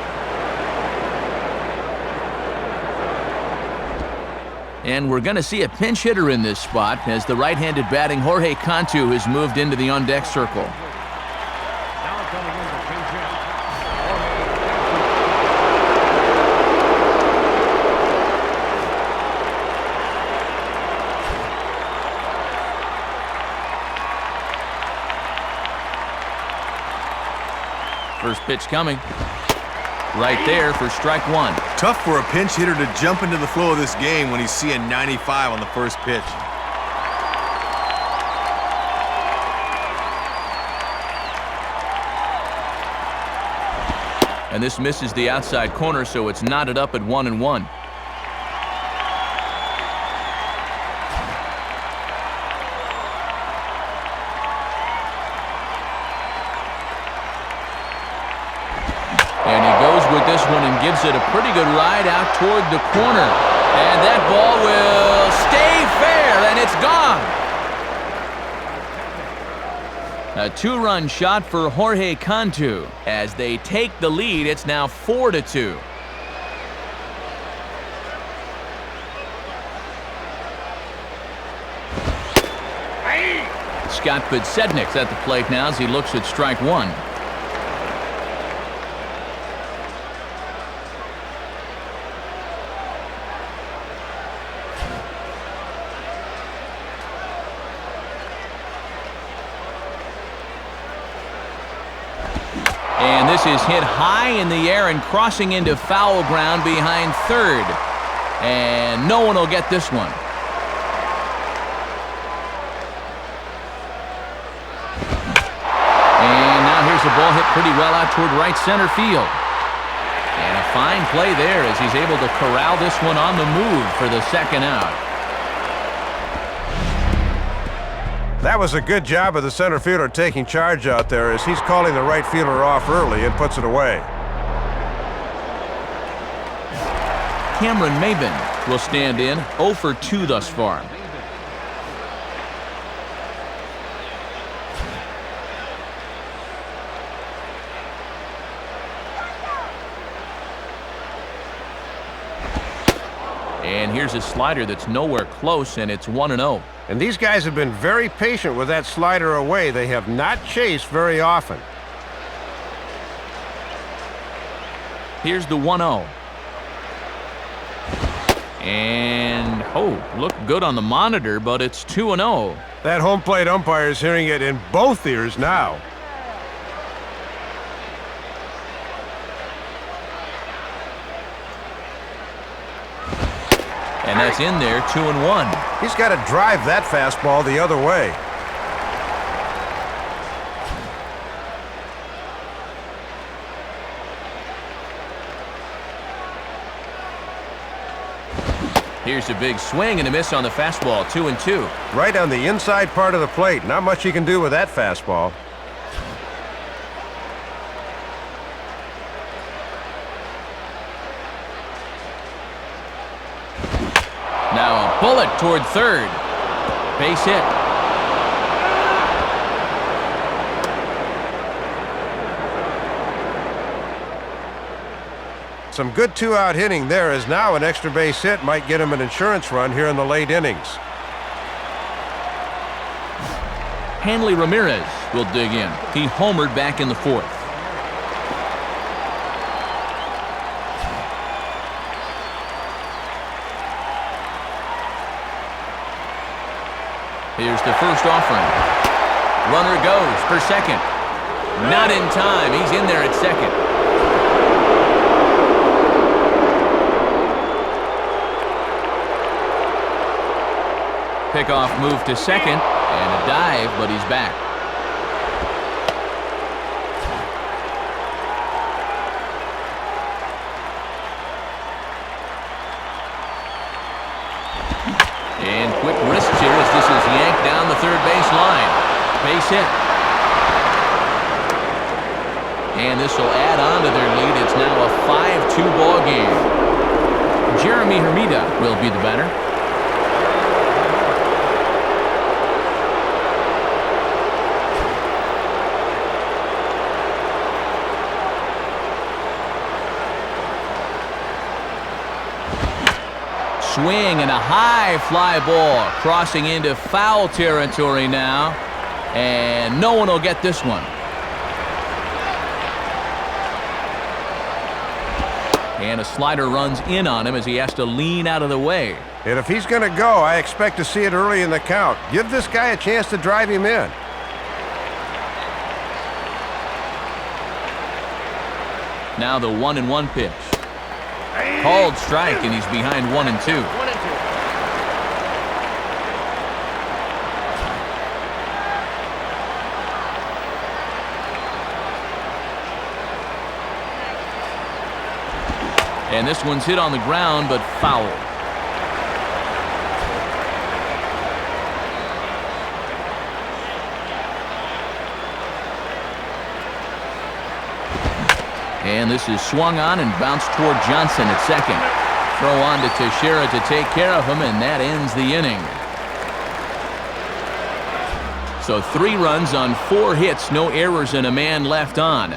And we're going to see a pinch hitter in this spot as the right-handed batting Jorge Cantu has moved into the on-deck circle. Now coming in to pinch hit. First pitch coming. Right there for strike one. Tough for a pinch hitter to jump into the flow of this game when he's seeing 95 on the first pitch. And this misses the outside corner, so it's knotted up at 1-1. And he goes with this one and gives it a pretty good ride out toward the corner. And that ball will stay fair, and it's gone. A 2-run shot for Jorge Cantu. As they take the lead, it's now 4-2. Scott Podsednik's at the plate now as he looks at strike one. And this is hit high in the air and crossing into foul ground behind third. And no one will get this one. And now here's a ball hit pretty well out toward right center field. And a fine play there as he's able to corral this one on the move for the second out. That was a good job of the center fielder taking charge out there as he's calling the right fielder off early and puts it away. Cameron Maben will stand in, 0 for 2 thus far. And here's a slider that's nowhere close, and it's 1-0. And these guys have been very patient with that slider away. They have not chased very often. Here's the 1-0. And, oh, looked good on the monitor, but it's 2-0. That home plate umpire is hearing it in both ears now. And that's in there, 2-1. He's got to drive that fastball the other way. Here's a big swing and a miss on the fastball, 2-2. Right on the inside part of the plate. Not much he can do with that fastball. Now a bullet toward third. Base hit. Some good two-out hitting there, as now an extra base hit might get him an insurance run here in the late innings. Hanley Ramirez will dig in. He homered back in the fourth. Here's the first offering. Runner goes for second. Not in time. He's in there at second. Pickoff move to second, and a dive, but he's back. And quick wrists here as this is yanked down the third base line. Base hit. And this will add on to their lead. It's now a 5-2 ball game. Jeremy Hermida will be the batter. Swing and a high fly ball crossing into foul territory now, and no one will get this one. And a slider runs in on him as he has to lean out of the way. And if he's going to go, I expect to see it early in the count. Give this guy a chance to drive him in. Now the 1-1 pitch. Called strike, and he's behind 1-2. And this one's hit on the ground, but foul. And this is swung on and bounced toward Johnson at second. Throw on to Teixeira to take care of him, and that ends the inning. So 3 runs on 4 hits, no errors, and a man left on.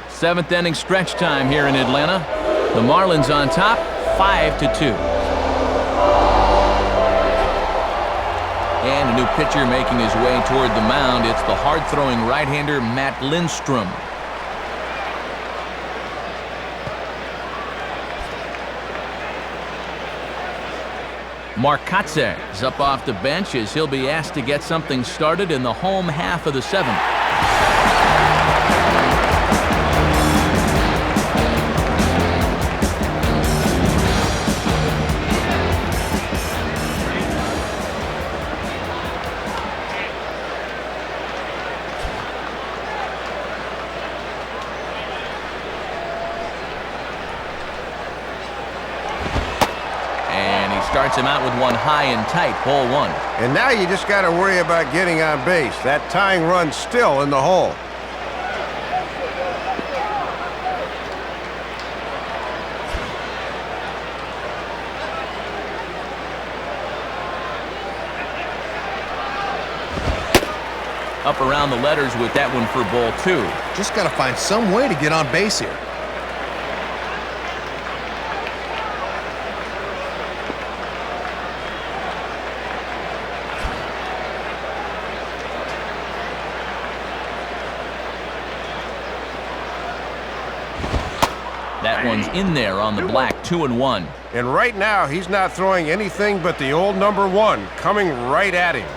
7th inning stretch time here in Atlanta. The Marlins on top, 5-2. And a new pitcher making his way toward the mound. It's the hard-throwing right-hander Matt Lindstrom. Markatze is up off the bench as he'll be asked to get something started in the home half of the 7th. Starts him out with one high and tight, ball 1. And now you just got to worry about getting on base. That tying run's still in the hole. Up around the letters with that one for ball 2. Just got to find some way to get on base here. That one's in there on the black, 2-1. And right now, he's not throwing anything but the old number 1 coming right at him.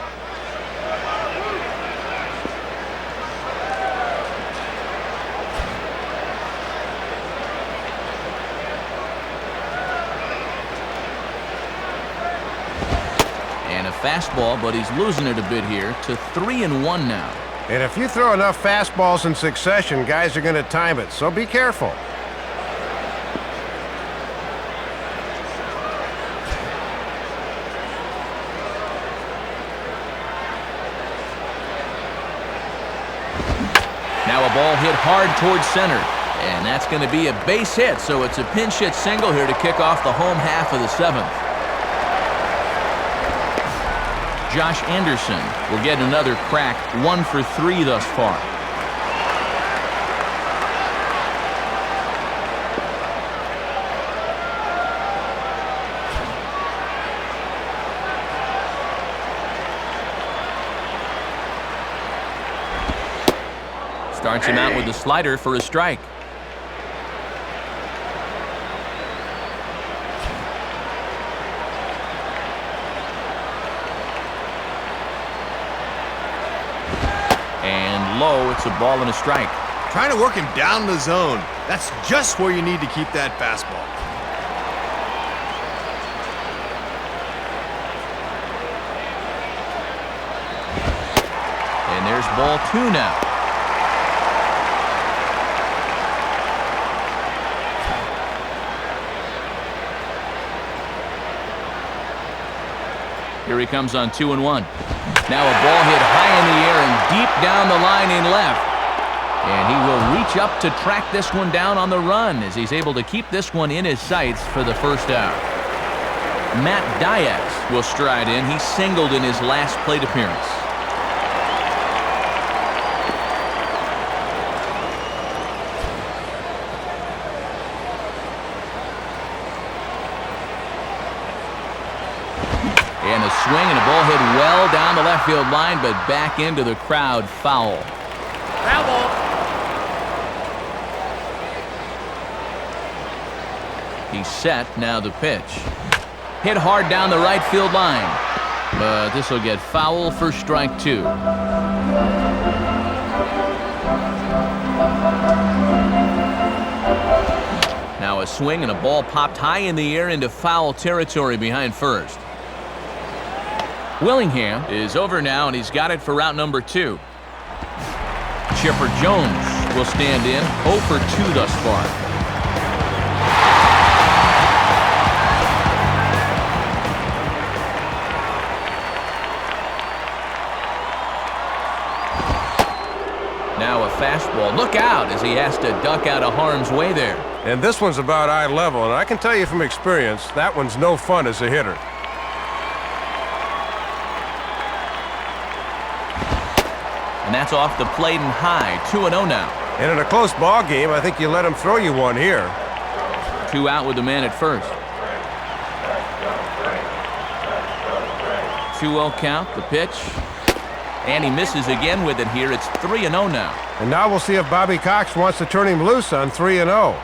And a fastball, but he's losing it a bit here to 3-1 now. And if you throw enough fastballs in succession, guys are going to time it, so be careful. Now a ball hit hard towards center, and that's going to be a base hit, so it's a pinch hit single here to kick off the home half of the 7th. Josh Anderson will get another crack, 1 for 3 thus far. Starts him out with a slider for a strike. low. It's a ball and a strike. Trying to work him down the zone. That's just where you need to keep that fastball. And there's ball 2 now. Here he comes on 2-1. Now a ball hit high in the air and deep down the line in left. And he will reach up to track this one down on the run as he's able to keep this one in his sights for the first out. Matt Diaz will stride in. He singled in his last plate appearance. And a swing and a ball hit well down the left field line, but back into the crowd. Foul. Foul ball. He's set. Now the pitch. Hit hard down the right field line, but this will get foul for strike 2. Now a swing and a ball popped high in the air into foul territory behind first. Willingham is over now, and he's got it for route number 2. Chipper Jones will stand in, 0 for 2 thus far. Now a fastball. Look out as he has to duck out of harm's way there. And this one's about eye level, and I can tell you from experience, that one's no fun as a hitter. And that's off the plate and high. 2-0 now. And in a close ball game, I think you let him throw you one here. 2 out with the man at first. 2-0 count, the pitch. And he misses again with it here. It's 3-0 now. And now we'll see if Bobby Cox wants to turn him loose on 3-0.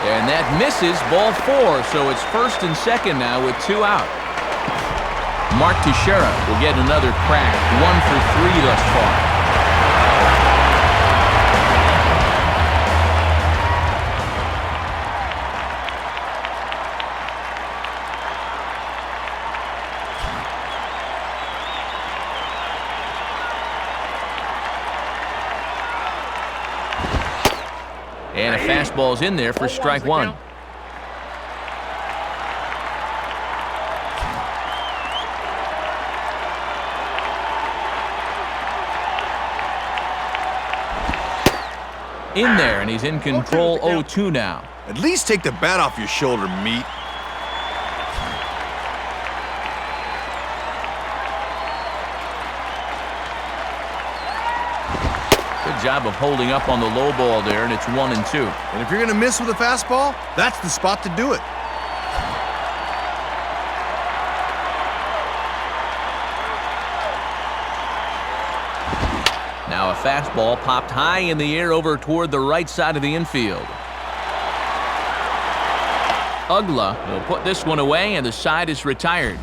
And that misses, ball 4, so it's first and second now with 2 out. Mark Teixeira will get another crack, 1 for 3 thus far. And a fastball's in there for strike 1. In there, and he's in control. 0-2 now. At least take the bat off your shoulder, meat. Good job of holding up on the low ball there, and it's 1-2. And if you're going to miss with a fastball, that's the spot to do it. Now a fastball popped high in the air over toward the right side of the infield. Ugla will put this one away, and the side is retired.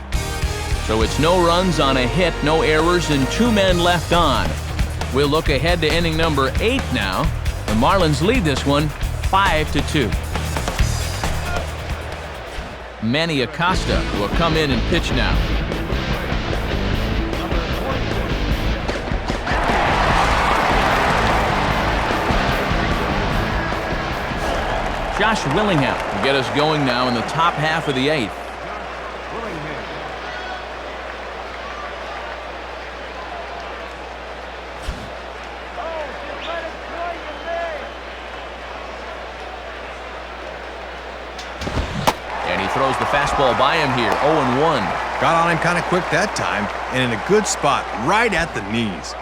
So it's no runs on a hit, no errors, and 2 men left on. We'll look ahead to inning number 8 now. The Marlins lead this one 5-2. Manny Acosta will come in and pitch now. Josh Willingham will get us going now in the top half of the 8th. And he throws the fastball by him here, 0-1. Got on him kind of quick that time, and in a good spot, right at the knees.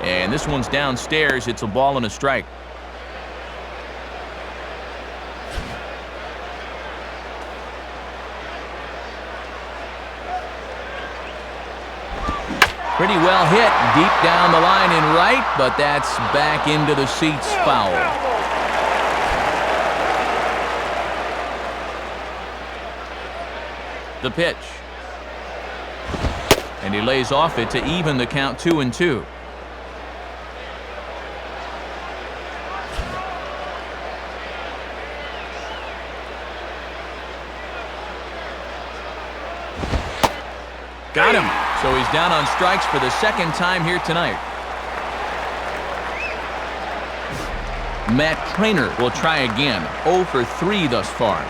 And this one's downstairs. It's a ball and a strike. Pretty well hit deep down the line in right, but that's back into the seats, foul. The pitch. And he lays off it to even the count 2-2. Got him. So he's down on strikes for the second time here tonight. Matt Trainer will try again. 0 for 3 thus far.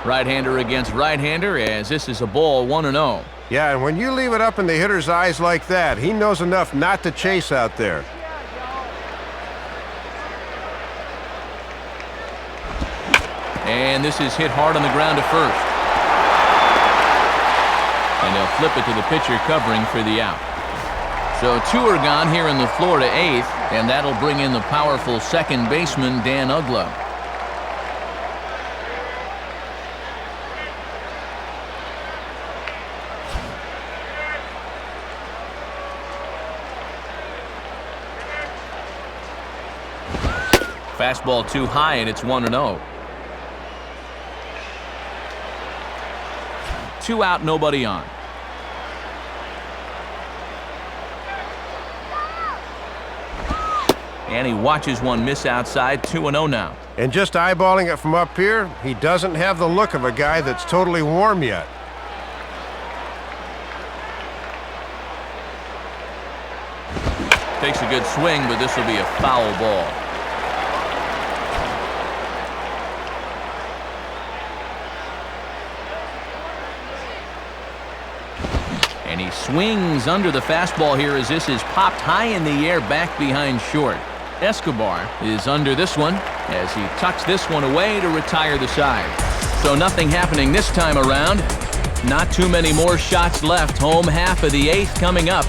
Right-hander against right-hander, as this is a ball 1-0. Yeah, and when you leave it up in the hitter's eyes like that, he knows enough not to chase out there. And this is hit hard on the ground to first. And they'll flip it to the pitcher covering for the out. So 2 are gone here in the Florida 8th, and that'll bring in the powerful second baseman, Dan Uggla. Fastball too high, and it's 1-0. 2 out, nobody on. And he watches one miss outside, 2-0 now. And just eyeballing it from up here, he doesn't have the look of a guy that's totally warm yet. Takes a good swing, but this will be a foul ball. And he swings under the fastball here as this is popped high in the air back behind short. Escobar is under this one as he tucks this one away to retire the side. So nothing happening this time around. Not too many more shots left. Home half of the 8th coming up.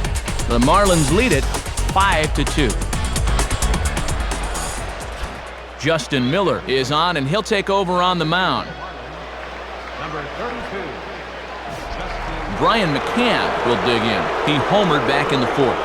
The Marlins lead it 5-2. Justin Miller is on, and he'll take over on the mound. Number 32. Brian McCann will dig in. He homered back in the 4th.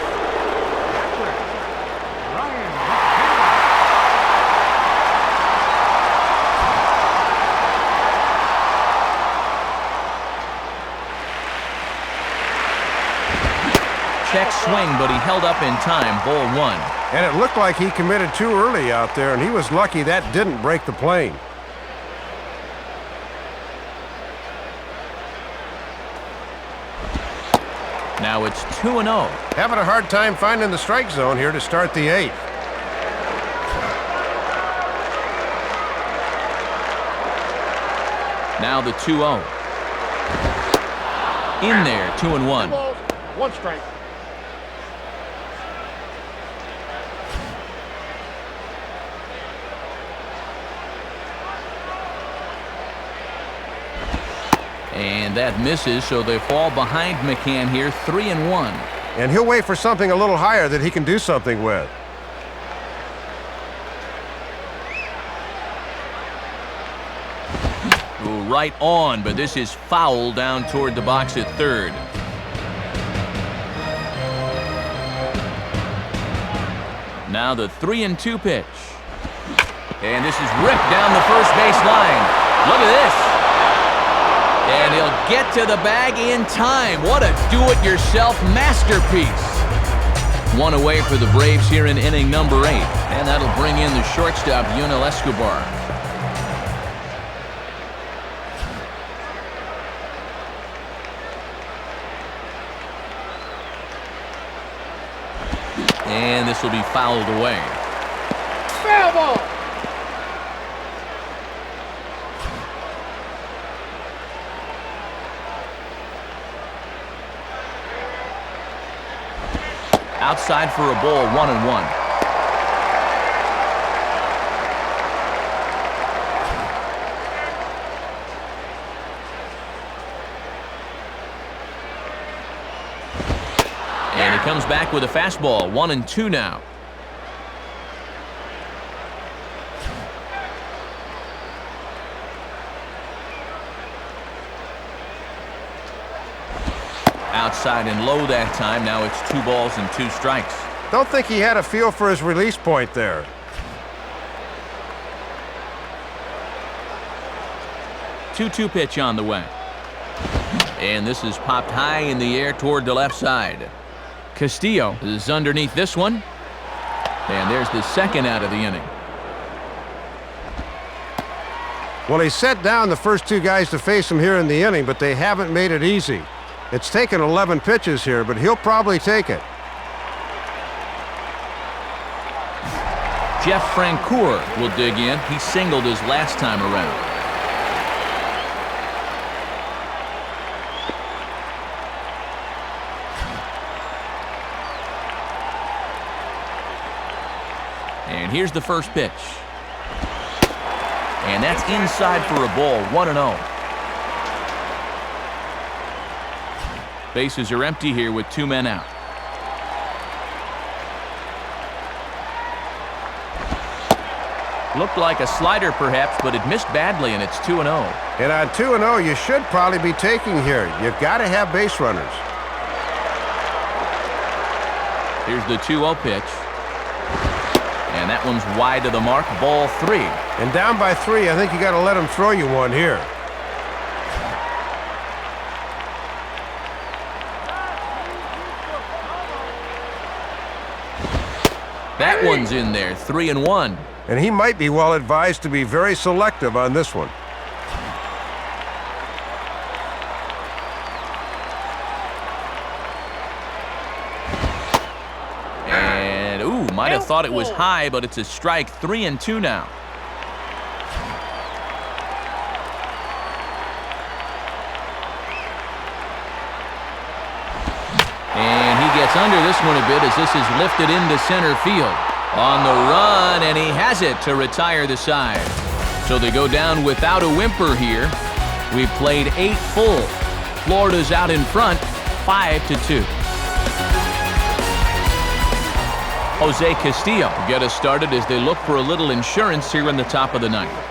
Check swing, but he held up in time. Ball 1. And it looked like he committed too early out there, and he was lucky that didn't break the plane. Now it's 2-0. Having a hard time finding the strike zone here to start the 8th. Now the 2-0. In there, 2-1. 1 strike. And that misses, so they fall behind McCann here, 3-1. And he'll wait for something a little higher that he can do something with. Ooh, right on, but this is foul down toward the box at third. Now the 3-2 pitch. And this is ripped down the first base line. Look at this. And he'll get to the bag in time. What a do-it-yourself masterpiece. 1 away for the Braves here in inning number 8. And that'll bring in the shortstop, Yunel Escobar. And this will be fouled away. Foul ball. Outside for a ball, 1-1. comes back with a fastball. 1-2 now. Outside and low that time. Now it's 2 balls and 2 strikes. Don't think he had a feel for his release point there. Two pitch on the way. And this is popped high in the air toward the left side. Castillo is underneath this one. And there's the second out of the inning. Well, he set down the first 2 guys to face him here in the inning, but they haven't made it easy. It's taken 11 pitches here, but he'll probably take it. Jeff Francoeur will dig in. He singled his last time around. And here's the first pitch. And that's inside for a ball. 1-0. Bases are empty here with 2 men out. Looked like a slider perhaps, but it missed badly, and it's 2-0. And on 2-0, you should probably be taking here. You've got to have base runners. Here's the 2-0 pitch. And that one's wide to the mark. Ball 3. And down by 3, I think you got to let him throw you one here. That one's in there. 3-1. And he might be well advised to be very selective on this one. And, ooh, might have thought it was high, but it's a strike. 3-2 now. And he gets under this one a bit as this is lifted into center field. On the run, and he has it to retire the side. So they go down without a whimper here. We've played 8 full. Florida's out in front, 5-2. Jose Castillo get us started as they look for a little insurance here in the top of the 9th.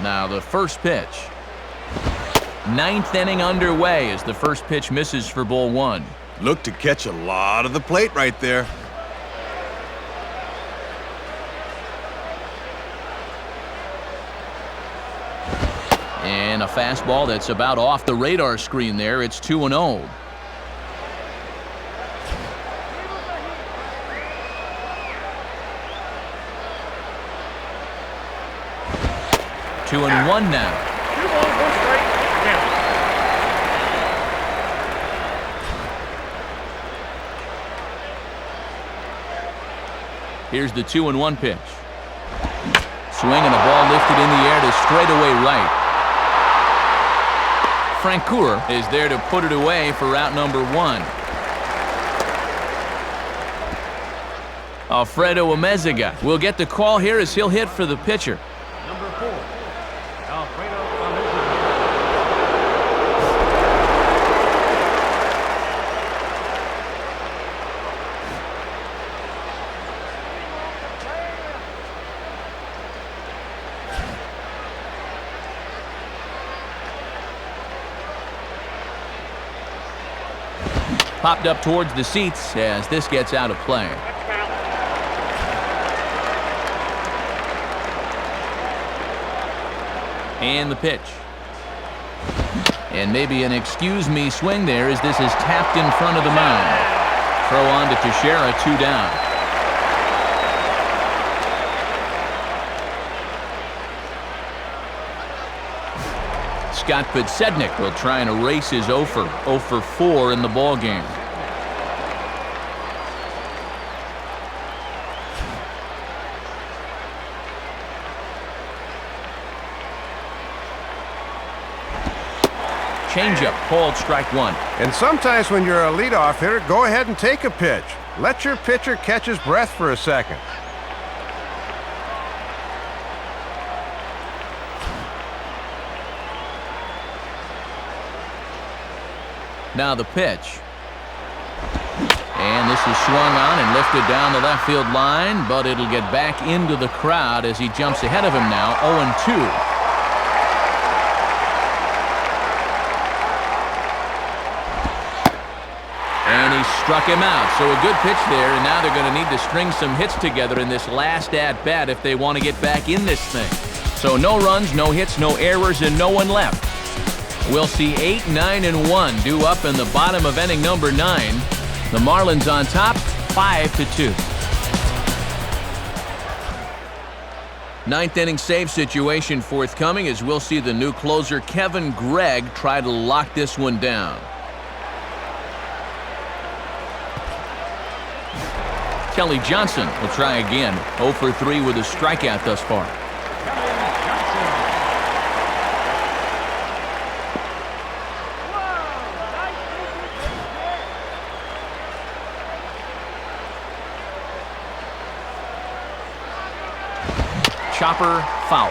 Now the first pitch. 9th inning underway as the first pitch misses for ball 1. Look to catch a lot of the plate right there. And a fastball that's about off the radar screen there. It's 2-0. Two and 1 now. 2 balls, 1 strike. Now. Here's the 2-1 pitch. Swing and a ball lifted in the air to straightaway right. Francoeur is there to put it away for out number 1. Alfredo Amezaga will get the call here as he'll hit for the pitcher. Number 4, Alfredo Popped up towards the seats as this gets out of play. And the pitch. And maybe an excuse me swing there as this is tapped in front of the mound. Throw on to Teixeira, 2 down. Scott Podsednik will try and erase his 0 for 4 in the ballgame. Changeup called strike 1. And sometimes when you're a leadoff hitter, go ahead and take a pitch. Let your pitcher catch his breath for a second. Now the pitch. And this is swung on and lifted down the left field line, but it'll get back into the crowd as he jumps ahead of him now, 0-2. And he struck him out, so a good pitch there, and now they're going to need to string some hits together in this last at-bat if they want to get back in this thing. So no runs, no hits, no errors, and no one left. We'll see 8, 9, and 1 due up in the bottom of inning number 9. The Marlins on top, 5-2. Ninth inning save situation forthcoming as we'll see the new closer Kevin Gregg try to lock this one down. Kelly Johnson will try again. 0 for 3 with a strikeout thus far. Chopper foul.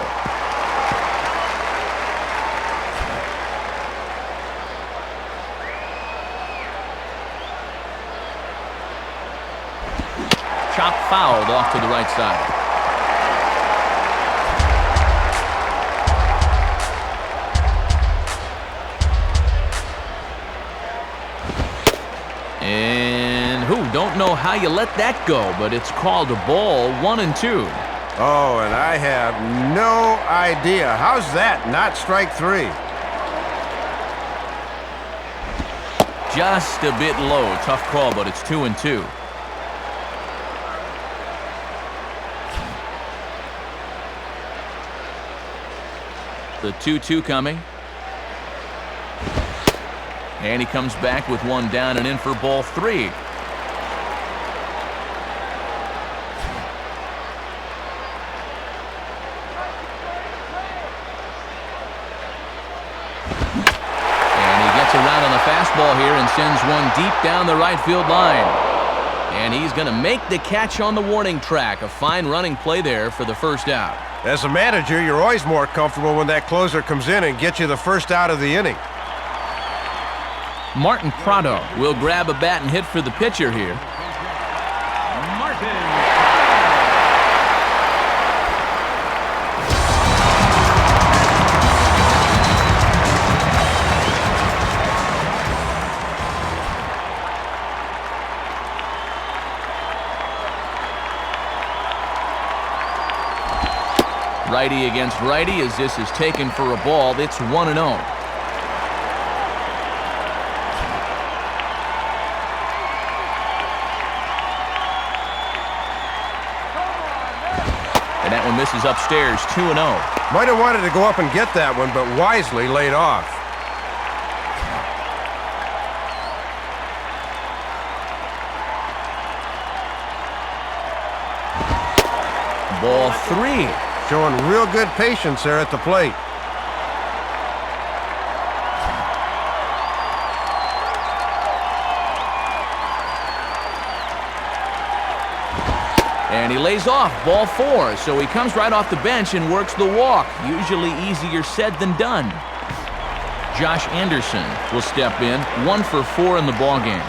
Chop fouled off to the right side. And don't know how you let that go, but it's called a ball, 1-2. Oh, and I have no idea. How's that not strike 3? Just a bit low. Tough call, but it's 2-2. The 2-2 coming. And he comes back with one down and in for ball 3. Around on the fastball here and sends one deep down the right field line. And he's going to make the catch on the warning track. A fine running play there for the first out. As a manager, you're always more comfortable when that closer comes in and gets you the first out of the inning. Martin Prado will grab a bat and hit for the pitcher here. Righty against righty as this is taken for a ball. It's 1-0. And that one misses upstairs, 2-0. Might have wanted to go up and get that one, but wisely laid off. Ball 3. Showing real good patience there at the plate. And he lays off, ball 4, so he comes right off the bench and works the walk. Usually easier said than done. Josh Anderson will step in, 1 for 4 in the ballgame.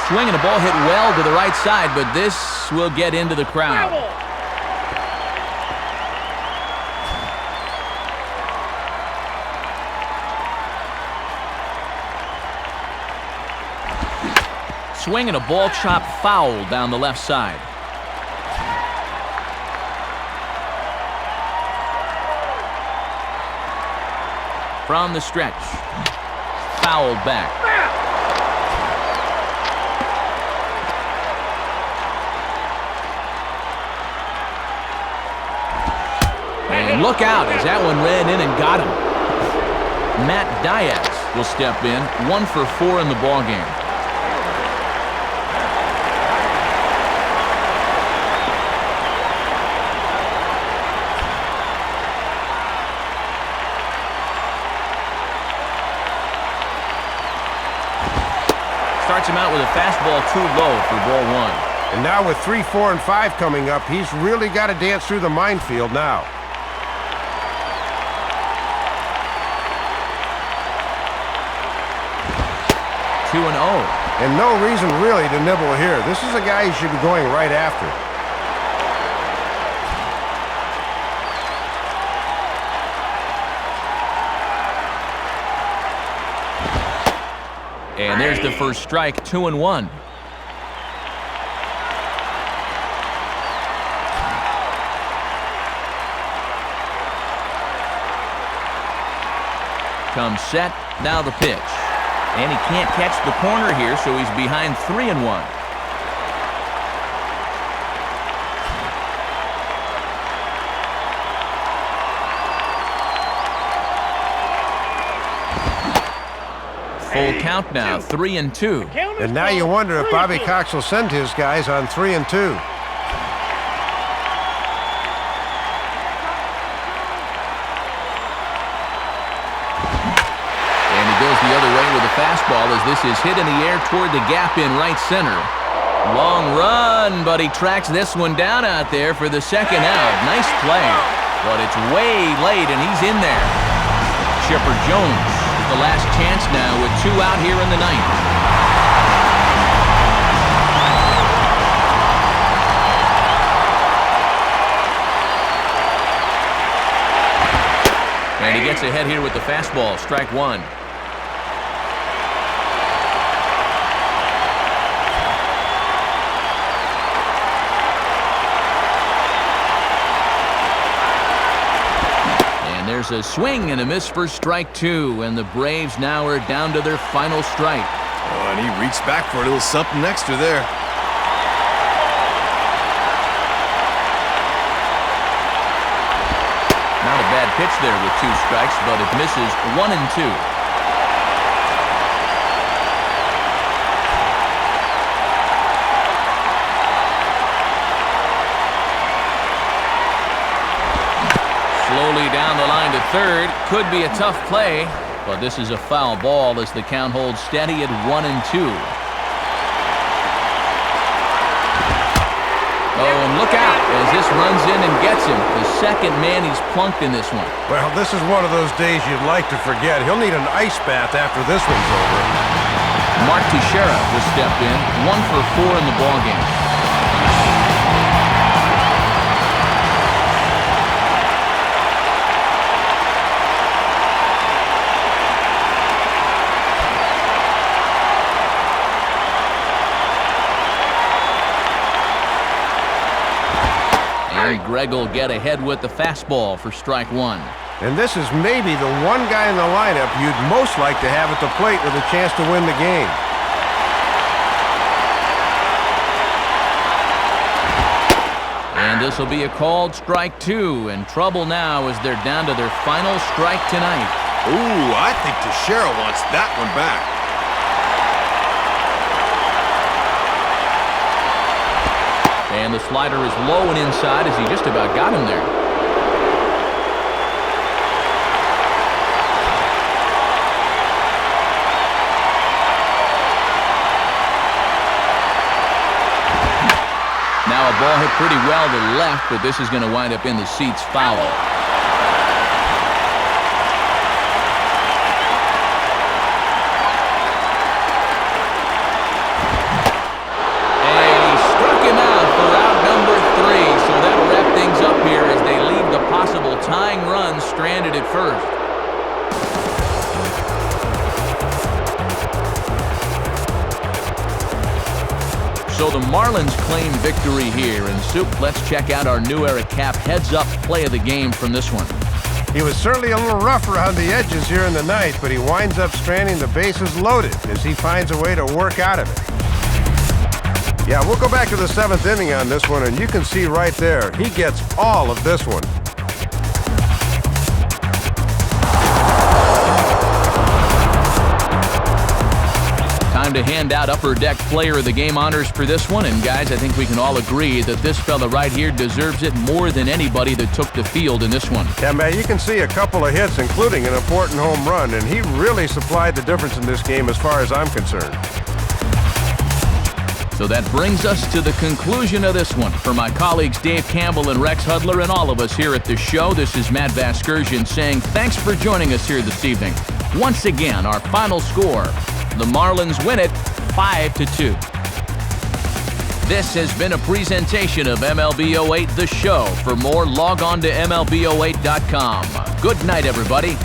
Swinging a ball hit well to the right side, but this will get into the crowd. Swinging a ball chopped foul down the left side. From the stretch. Fouled back. And look out as that one ran in and got him. Matt Diaz will step in, 1 for 4 in the ballgame. Strikes him out with a fastball too low for ball one. And now with 3, 4, and 5 coming up, he's really got to dance through the minefield now. 2-0. And no reason really to nibble here. This is a guy you should be going right after. And there's the first strike, 2-1. Comes set, now the pitch. And he can't catch the corner here, so he's behind 3-1. Full count now, 3-2. And now you wonder if Bobby Cox will send his guys on 3-2. Goes the other way with a fastball as this is hit in the air toward the gap in right center. Long run, but he tracks this one down out there for the second out. Nice play, but it's way late and he's in there. Chipper Jones, the last chance now with 2 out here in the ninth. And he gets ahead here with the fastball, strike 1. There's a swing and a miss for strike 2, and the Braves now are down to their final strike. Oh, and he reached back for a little something extra there. Not a bad pitch there with 2 strikes, but it misses 1-2. Slowly down the line to third. Could be a tough play, but this is a foul ball as the count holds steady at 1-2. Oh, and look out as this runs in and gets him. The second man he's plunked in this one. Well, this is one of those days you'd like to forget. He'll need an ice bath after this one's over. Mark Teixeira will step in, 1 for 4 in the ballgame. Greg will get ahead with the fastball for strike 1. And this is maybe the one guy in the lineup you'd most like to have at the plate with a chance to win the game. And this will be a called strike 2, and trouble now as they're down to their final strike tonight. Ooh, I think Teixeira wants that one back. And the slider is low and inside as he just about got him there. Now a ball hit pretty well to left, but this is going to wind up in the seats foul. Tying run stranded at first. So the Marlins claim victory here. And Soup, let's check out our new era cap heads-up play of the game from this one. He was certainly a little rough around the edges here in the ninth, but he winds up stranding the bases loaded as he finds a way to work out of it. Yeah, we'll go back to the 7th inning on this one, and you can see right there, he gets all of this one. Time to hand out Upper Deck Player of the Game honors for this one. And guys, I think we can all agree that this fella right here deserves it more than anybody that took the field in this one. Yeah, man, you can see a couple of hits, including an important home run, and he really supplied the difference in this game as far as I'm concerned. So that brings us to the conclusion of this one. For my colleagues Dave Campbell and Rex Hudler and all of us here at the show, this is Matt Vasgersian saying thanks for joining us here this evening. Once again, our final score, the Marlins win it 5-2. This has been a presentation of MLB 08 The Show. For more, log on to MLB08.com. Good night, everybody.